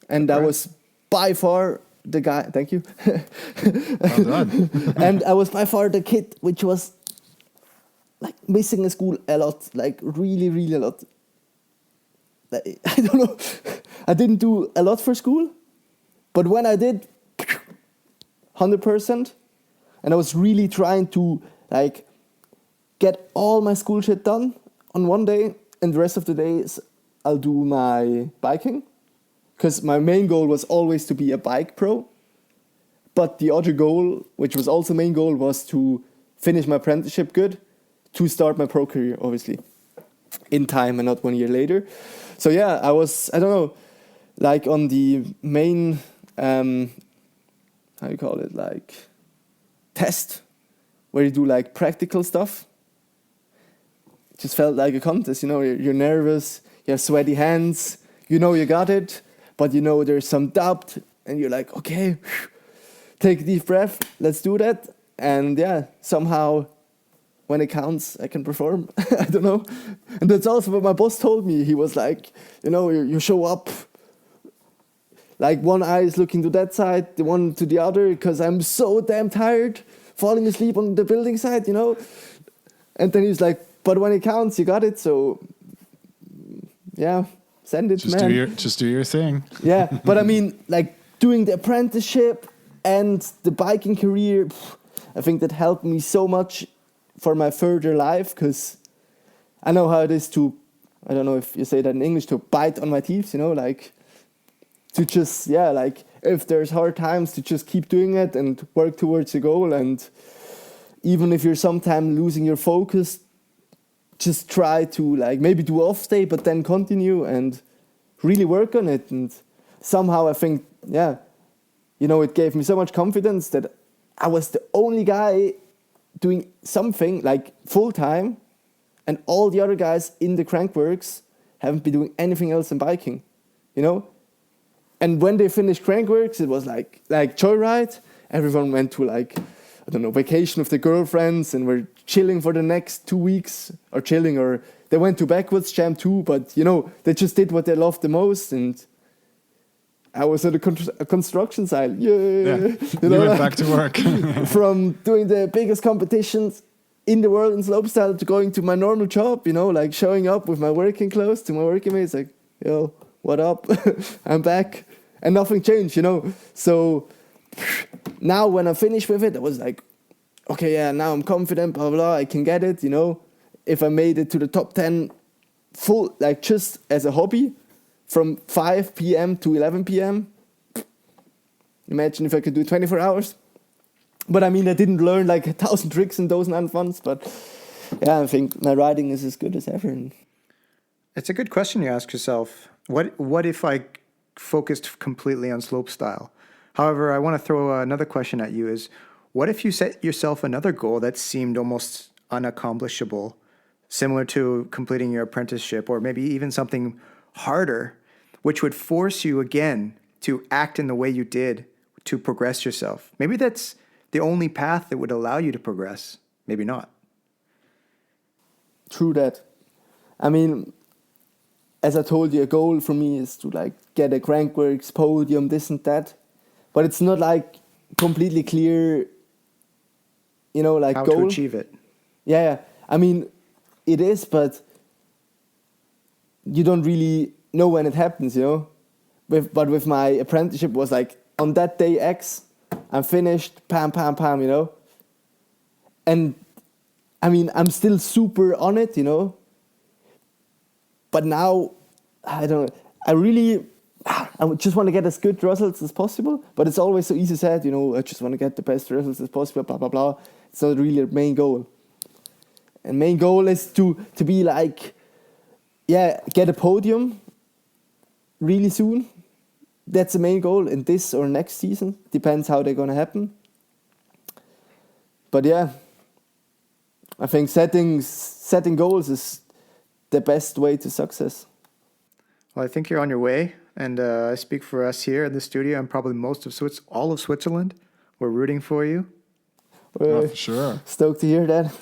And I was by far the guy, thank you. Well done. And I was by far the kid which was like missing school a lot, like really, really a lot. Like, I don't know, I didn't do a lot for school, but when I did, 100%, and I was really trying to, like, get all my school shit done on one day, and the rest of the days I'll do my biking, because my main goal was always to be a bike pro. But the other goal, which was also main goal, was to finish my apprenticeship good, to start my pro career, obviously, in time and not 1 year later. So I was, I don't know, like on the main, how you call it, like test, where you do like practical stuff. Just felt like a contest, you know, you're nervous, you have sweaty hands, you know you got it, but you know there's some doubt, and you're like, okay, take a deep breath, let's do that. And somehow when it counts, I can perform. I don't know. And that's also what my boss told me. He was like, you know, you show up, like one eye is looking to that side, the one to the other, because I'm so damn tired, falling asleep on the building side, you know. And then he's like, but when it counts, you got it. So, send it, just man. Just do your thing. Yeah, but I mean, like, doing the apprenticeship and the biking career, I think that helped me so much for my further life, because I know how it is to, I don't know if you say that in English, to bite on my teeth, you know, like, to just, like, if there's hard times, to just keep doing it and work towards the goal. And even if you're sometimes losing your focus, just try to, like, maybe do off day, but then continue and really work on it. And somehow I think, you know, it gave me so much confidence that I was the only guy doing something like full time. And all the other guys in the crankworks haven't been doing anything else than biking, you know? And when they finished crankworks, it was like Joyride. Everyone went to like, I don't know, vacation with their girlfriends and were chilling for the next 2 weeks, or they went to Backwards Jam too, but you know, they just did what they loved the most. And I was at a construction site. Yeah. You went back to work. From doing the biggest competitions in the world in slopestyle to going to my normal job, you know, like showing up with my working clothes to my working mates, like, yo, what up? I'm back. And nothing changed, you know. So now when I finished with it, I was like, okay, yeah, now I'm confident, blah, blah, I can get it, you know. If I made it to the top 10 full, like just as a hobby, from 5 p.m. to 11 p.m., imagine if I could do 24 hours. But I mean, I didn't learn like 1,000 tricks in those 9 months, but yeah, I think my riding is as good as ever. It's a good question you ask yourself. What if I focused completely on slopestyle? However, I want to throw another question at you is, what if you set yourself another goal that seemed almost unaccomplishable, similar to completing your apprenticeship, or maybe even something harder, which would force you again to act in the way you did to progress yourself? Maybe that's the only path that would allow you to progress. Maybe not. True that. I mean, as I told you, a goal for me is to like get a crankworks podium, this and that. But it's not like completely clear, you know, like how goal. to achieve it. Yeah. I mean, it is, but you don't really know when it happens, you know. But with my apprenticeship was like on that day X, I'm finished, pam, you know. And I mean, I'm still super on it, you know. But now, I don't know, I just want to get as good results as possible. But it's always so easy said, you know, I just want to get the best results as possible, blah, blah, blah. It's not really a main goal. And main goal is to be like, yeah, get a podium really soon. That's the main goal in this or next season. Depends how they're going to happen. But yeah, I think setting goals is the best way to success. Well, I think you're on your way. And I speak for us here in the studio and probably all of Switzerland. We're rooting for you. Oh, for sure. Stoked to hear that.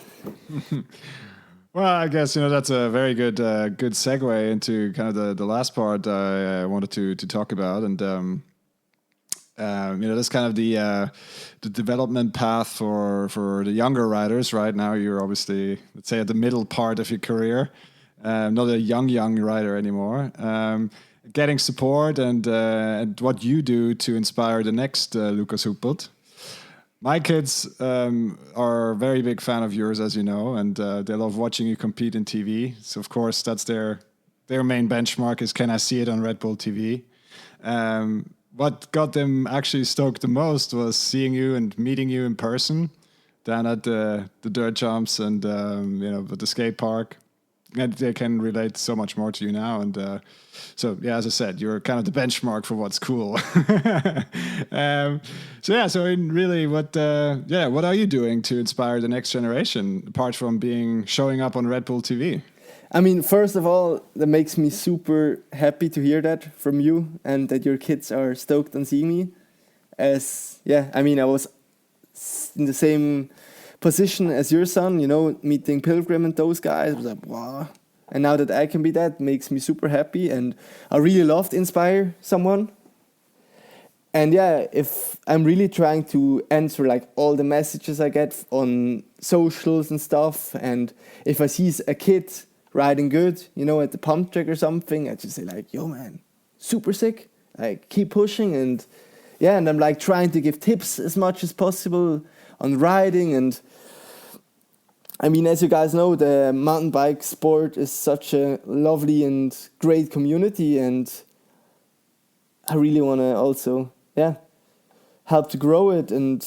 Well, I guess, you know, that's a very good segue into kind of the last part I wanted to talk about. And, you know, that's kind of the development path for the younger riders. Right now, you're obviously, let's say, at the middle part of your career. Not a young rider anymore. Getting support and what you do to inspire the next Lucas Huppert. My kids are a very big fan of yours, as you know, and they love watching you compete in TV. So, of course, that's their main benchmark is, can I see it on Red Bull TV? What got them actually stoked the most was seeing you and meeting you in person down at the dirt jumps and, you know, at the skate park. And they can relate so much more to you now. And so, yeah, as I said, you're kind of the benchmark for what's cool. So in really, what are you doing to inspire the next generation, apart from showing up on Red Bull TV? I mean, first of all, that makes me super happy to hear that from you and that your kids are stoked on seeing me. I mean, I was in the same position as your son, you know, meeting Pilgrim and those guys. I was like, wow. And now that I can be that, makes me super happy. And I really love to inspire someone. And yeah, if I'm really trying to answer like all the messages I get on socials and stuff, and if I see a kid riding good, you know, at the pump track or something, I just say like, yo man, super sick. Like, keep pushing. And yeah, and I'm like trying to give tips as much as possible on riding. And I mean, as you guys know, the mountain bike sport is such a lovely and great community, and I really want to also, help to grow it, and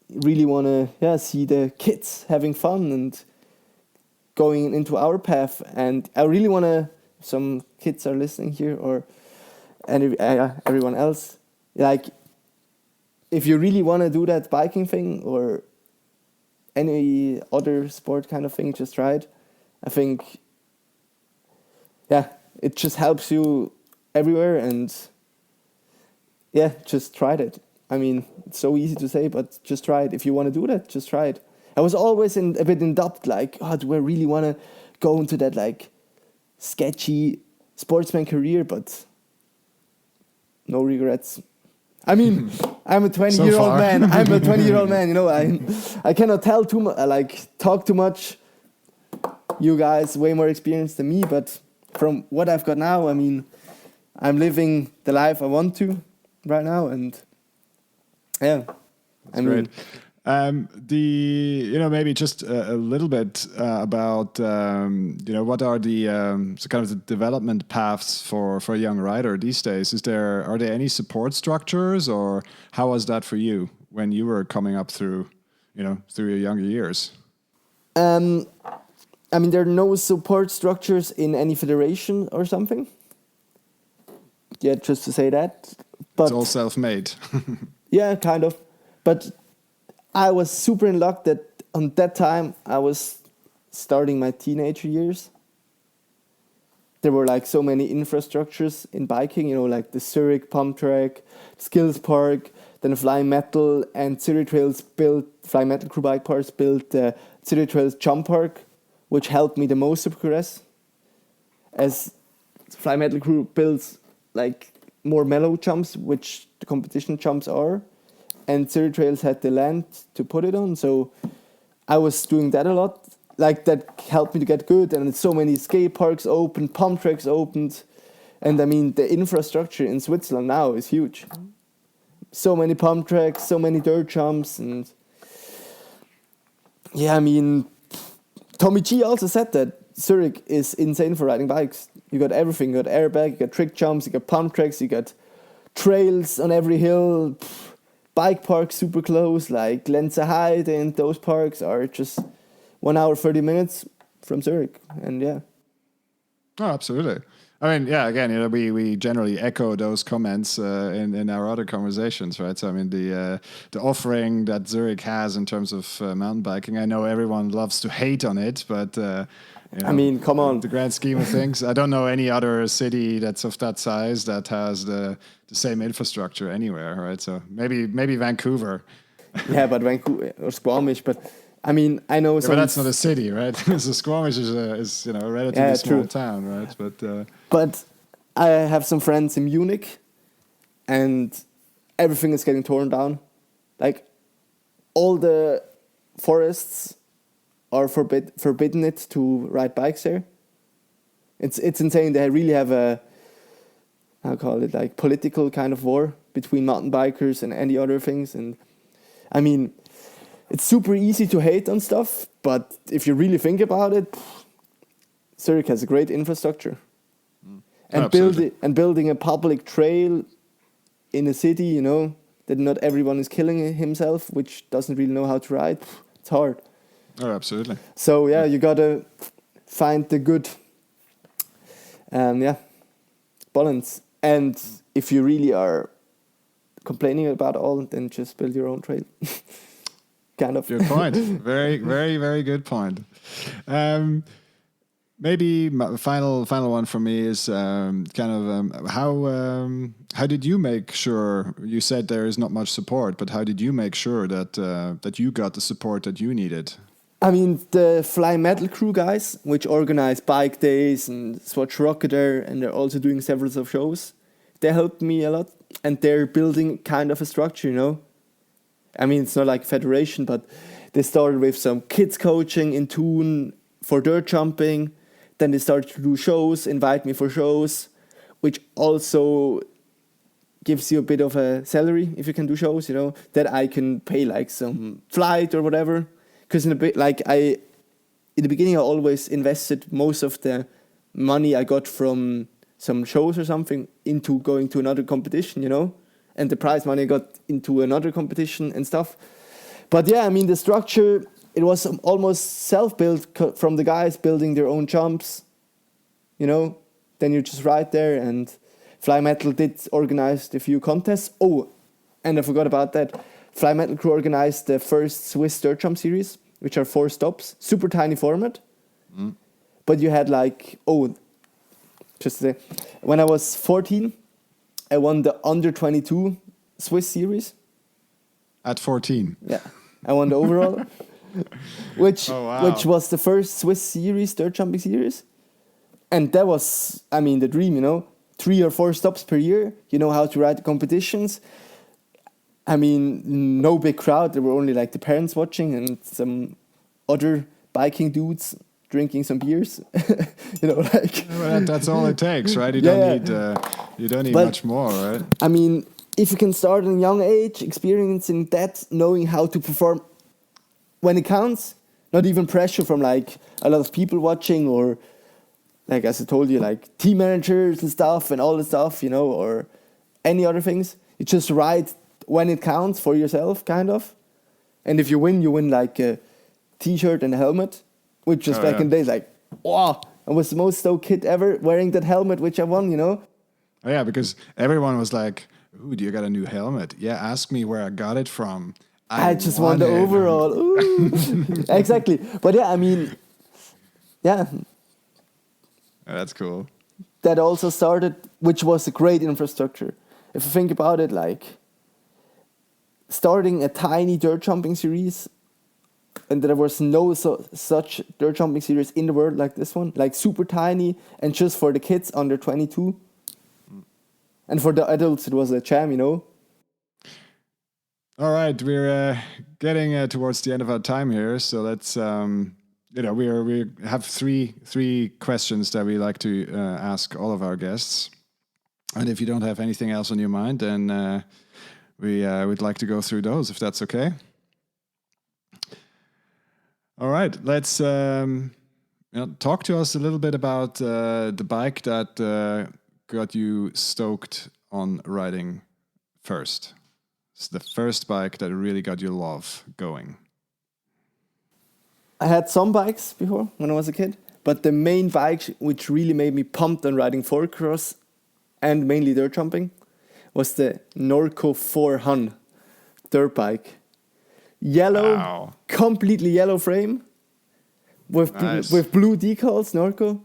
really want to, see the kids having fun and going into our path. And I really want to, some kids are listening here, or everyone else, like, if you really want to do that biking thing or any other sport kind of thing, just try it. I think, yeah, it just helps you everywhere, and yeah, just tried it. I mean, it's so easy to say, but just try it. If you want to do that, just try it. I was always a bit in doubt, like, oh, do I really want to go into that, like, sketchy sportsman career? But no regrets. I mean, I'm a 20-year-old man. I'm a 20-year-old man, you know. I cannot tell too much, like, talk too much. You guys way more experienced than me, but from what I've got now, I mean, I'm living the life I want to right now, and yeah, that's great. Maybe just a little bit about what are the so kind of the development paths for a young rider these days? Are there any support structures, or how was that for you when you were coming up through your younger years? I mean, there are no support structures in any federation or something. Yeah, just to say that. But it's all self-made. Yeah, kind of. But I was super in luck that on that time I was starting my teenager years. There were like so many infrastructures in biking, like the Zurich pump track, Skills Park, then Flying Metal, and Zurich Trails Flying Metal crew bike parts built the Zurich Trails jump park, which helped me the most to progress. As Flying Metal crew builds like more mellow jumps, which the competition jumps are, and Zurich Trails had the land to put it on, so I was doing that a lot. Like, that helped me to get good, and so many skate parks opened, pump tracks opened, and I mean, the infrastructure in Switzerland now is huge. So many pump tracks, so many dirt jumps, and yeah, I mean, Tommy G also said that Zurich is insane for riding bikes. You got everything. You got airbag, you got trick jumps, you got pump tracks, you got trails on every hill, bike parks super close, like Lenzerheide, and those parks are just 1 hour, 30 minutes from Zurich. And yeah. Oh, absolutely. I mean, yeah, again, we generally echo those comments in our other conversations, right? So, I mean, the offering that Zurich has in terms of mountain biking, I know everyone loves to hate on it, but I mean, come on. The grand scheme of things, I don't know any other city that's of that size that has the same infrastructure anywhere, right? So maybe Vancouver. Yeah, but Vancouver or Squamish, but I mean, I know some. But that's not a city, right? So Squamish is a relatively small town, right? But I have some friends in Munich, and everything is getting torn down. Like, all the forests are forbidden it to ride bikes there. It's insane. They really have a, how call it, like political kind of war between mountain bikers and any other things. And I mean, it's super easy to hate on stuff, but if you really think about it, Zurich has a great infrastructure. And building a public trail in a city, that not everyone is killing himself, which doesn't really know how to ride, it's hard. Oh, absolutely. So yeah, you gotta find the good, balance. And if you really are complaining about all, then just build your own trail. Kind of. Good point. Very, very, very good point. Maybe my final one for me is how did you make sure? You said there is not much support, but how did you make sure that you got the support that you needed? I mean, the Fly Metal crew guys, which organize bike days and Swatch Rocketer, and they're also doing several of shows, they helped me a lot, and they're building kind of a structure, I mean, it's not like a federation, but they started with some kids coaching in Thun for dirt jumping. Then they started to do shows, invite me for shows, which also gives you a bit of a salary if you can do shows, that I can pay like some flight or whatever. Because in the beginning I always invested most of the money I got from some shows or something into going to another competition, and the prize money I got into another competition and stuff. But yeah, I mean, the structure, it was almost self-built from the guys building their own jumps, Then you just ride there, and Fly Metal did organize a few contests. Oh, and I forgot about that. Fly Metal crew organized the first Swiss dirt jump series, which are 4 stops, super tiny format. But you had like, just to say, when I was 14, I won the under 22 Swiss series. At 14. Yeah, I won the overall, which was the first Swiss series, dirt jumping series. And that was, I mean, the dream, 3 or 4 stops per year. You know how to ride the competitions. I mean, no big crowd. There were only like the parents watching and some other biking dudes drinking some beers. That's all it takes, right? You don't need much more, right? I mean, if you can start at a young age, experiencing that, knowing how to perform when it counts, not even pressure from like a lot of people watching or, like as I told you, like team managers and stuff and all the stuff, or any other things. You just ride when it counts for yourself, kind of. And if you win like a t-shirt and a helmet, which was back in the days, like, wow, I was the most stoked kid ever wearing that helmet, which I won, Oh yeah, because everyone was like, ooh, do you got a new helmet? Yeah, ask me where I got it from. I just won the overall. Ooh. Exactly. But yeah, I mean, yeah. That's cool. That also started, which was a great infrastructure. If you think about it, like starting a tiny dirt jumping series, and there was no such dirt jumping series in the world like this one, like super tiny and just for the kids under 22. And for the adults, it was a jam, All right, we're getting towards the end of our time here, so let's we have three questions that we like to ask all of our guests, and if you don't have anything else on your mind, then we would like to go through those, if that's okay. All right, let's talk to us a little bit about the bike that got you stoked on riding first. It's the first bike that really got your love going. I had some bikes before when I was a kid, but the main bike which really made me pumped on riding four-cross and mainly dirt jumping was the Norco 400 dirt bike. Yellow, completely yellow frame with blue decals, Norco,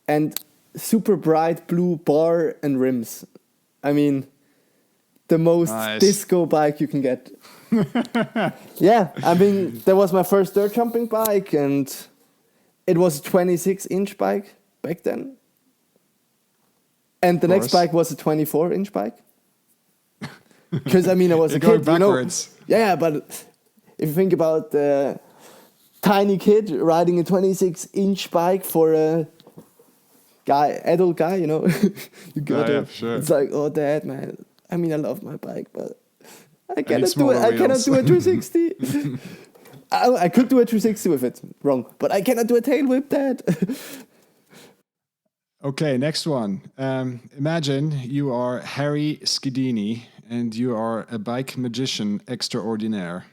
and super bright blue bar and rims. I mean, the most disco bike you can get. Yeah, I mean, that was my first dirt jumping bike, and it was a 26-inch bike back then. And the next bike was a 24-inch bike. Because, I mean, I was a kid, backwards. Yeah, but if you think about the tiny kid riding a 26-inch bike for a adult guy, you got sure. It's like, oh, Dad, man. I mean, I love my bike, but I cannot do it. I cannot do a 360. I could do a 360 with it. Wrong. But I cannot do a tail whip, Dad. Okay, next one. Imagine you are Harry Skidini and you are a bike magician extraordinaire.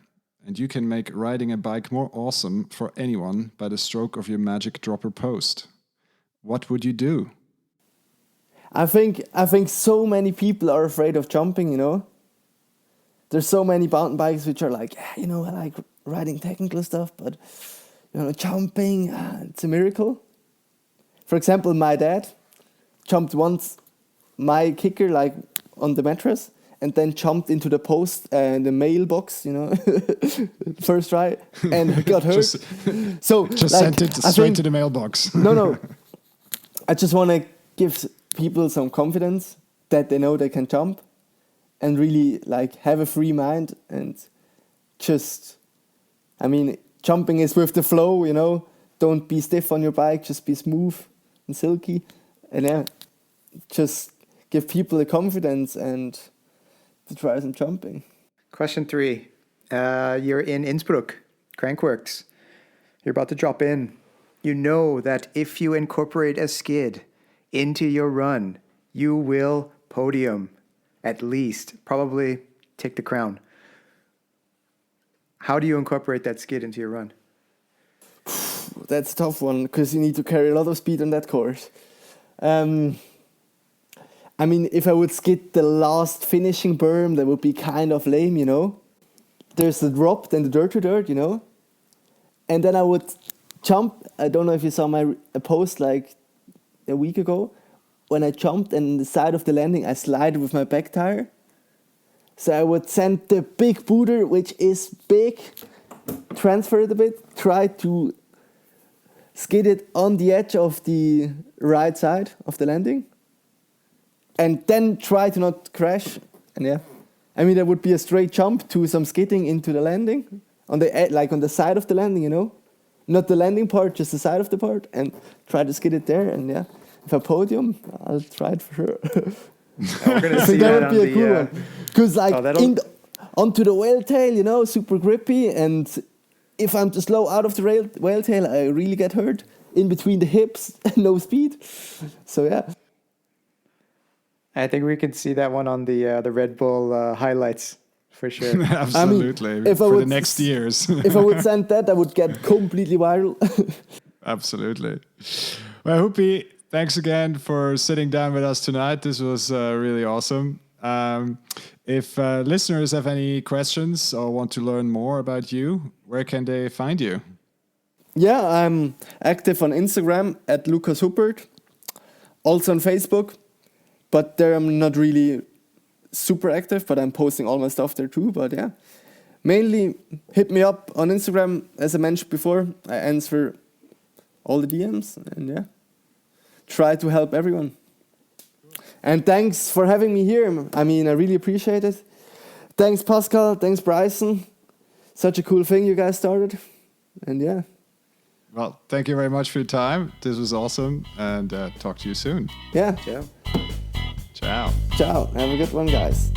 And you can make riding a bike more awesome for anyone by the stroke of your magic dropper post. What would you do? I think so many people are afraid of jumping, There's so many mountain bikes which are like, I like riding technical stuff, but, jumping, it's a miracle. For example, my dad jumped once my kicker, like, on the mattress, and then jumped into the post and the mailbox, first try, and got hurt. Sent it straight to the mailbox. No. I just want to give people some confidence that they know they can jump and really like have a free mind and just, I mean, jumping is with the flow, Don't be stiff on your bike, just be smooth and silky. And just give people the confidence and to try some jumping. Question 3. You're in Innsbruck, Crankworks. You're about to drop in. You know that if you incorporate a skid into your run, you will podium, at least, probably take the crown. How do you incorporate that skid into your run? That's a tough one, because you need to carry a lot of speed on that course. I mean, if I would skid the last finishing berm, that would be kind of lame, There's the drop, then the dirt to dirt, And then I would jump. I don't know if you saw a post like a week ago. When I jumped and the side of the landing, I slid with my back tire. So I would send the big booter, which is big, transfer it a bit, try to skid it on the edge of the right side of the landing, and then try to not crash. And yeah, I mean, there would be a straight jump to some skidding into the landing on the side of the landing, you know, not the landing part, just the side of the part, and try to skid it there. And yeah, if I podium, I'll try it for sure. We're gonna see that would on be a the. cool one. Because onto the whale tail, you know, super grippy, and if I'm too slow out of the whale tail, I really get hurt in between the hips, no speed. So yeah. I think we can see that one on the Red Bull highlights for sure. Absolutely. I mean, for the next years. If I would send that, I would get completely viral. Absolutely. Well, Huppi, thanks again for sitting down with us tonight. This was really awesome. If listeners have any questions or want to learn more about you, where can they find you? Yeah, I'm active on Instagram at Lucas Huppert, also on Facebook, but there I'm not really super active, but I'm posting all my stuff there too. But yeah, mainly hit me up on Instagram. As I mentioned before, I answer all the DMs, and yeah, try to help everyone. And thanks for having me here. I mean, I really appreciate it. Thanks, Pascal. Thanks, Bryson. Such a cool thing you guys started. And yeah. Well, thank you very much for your time. This was awesome. And talk to you soon. Yeah. Ciao. Ciao. Ciao. Have a good one, guys.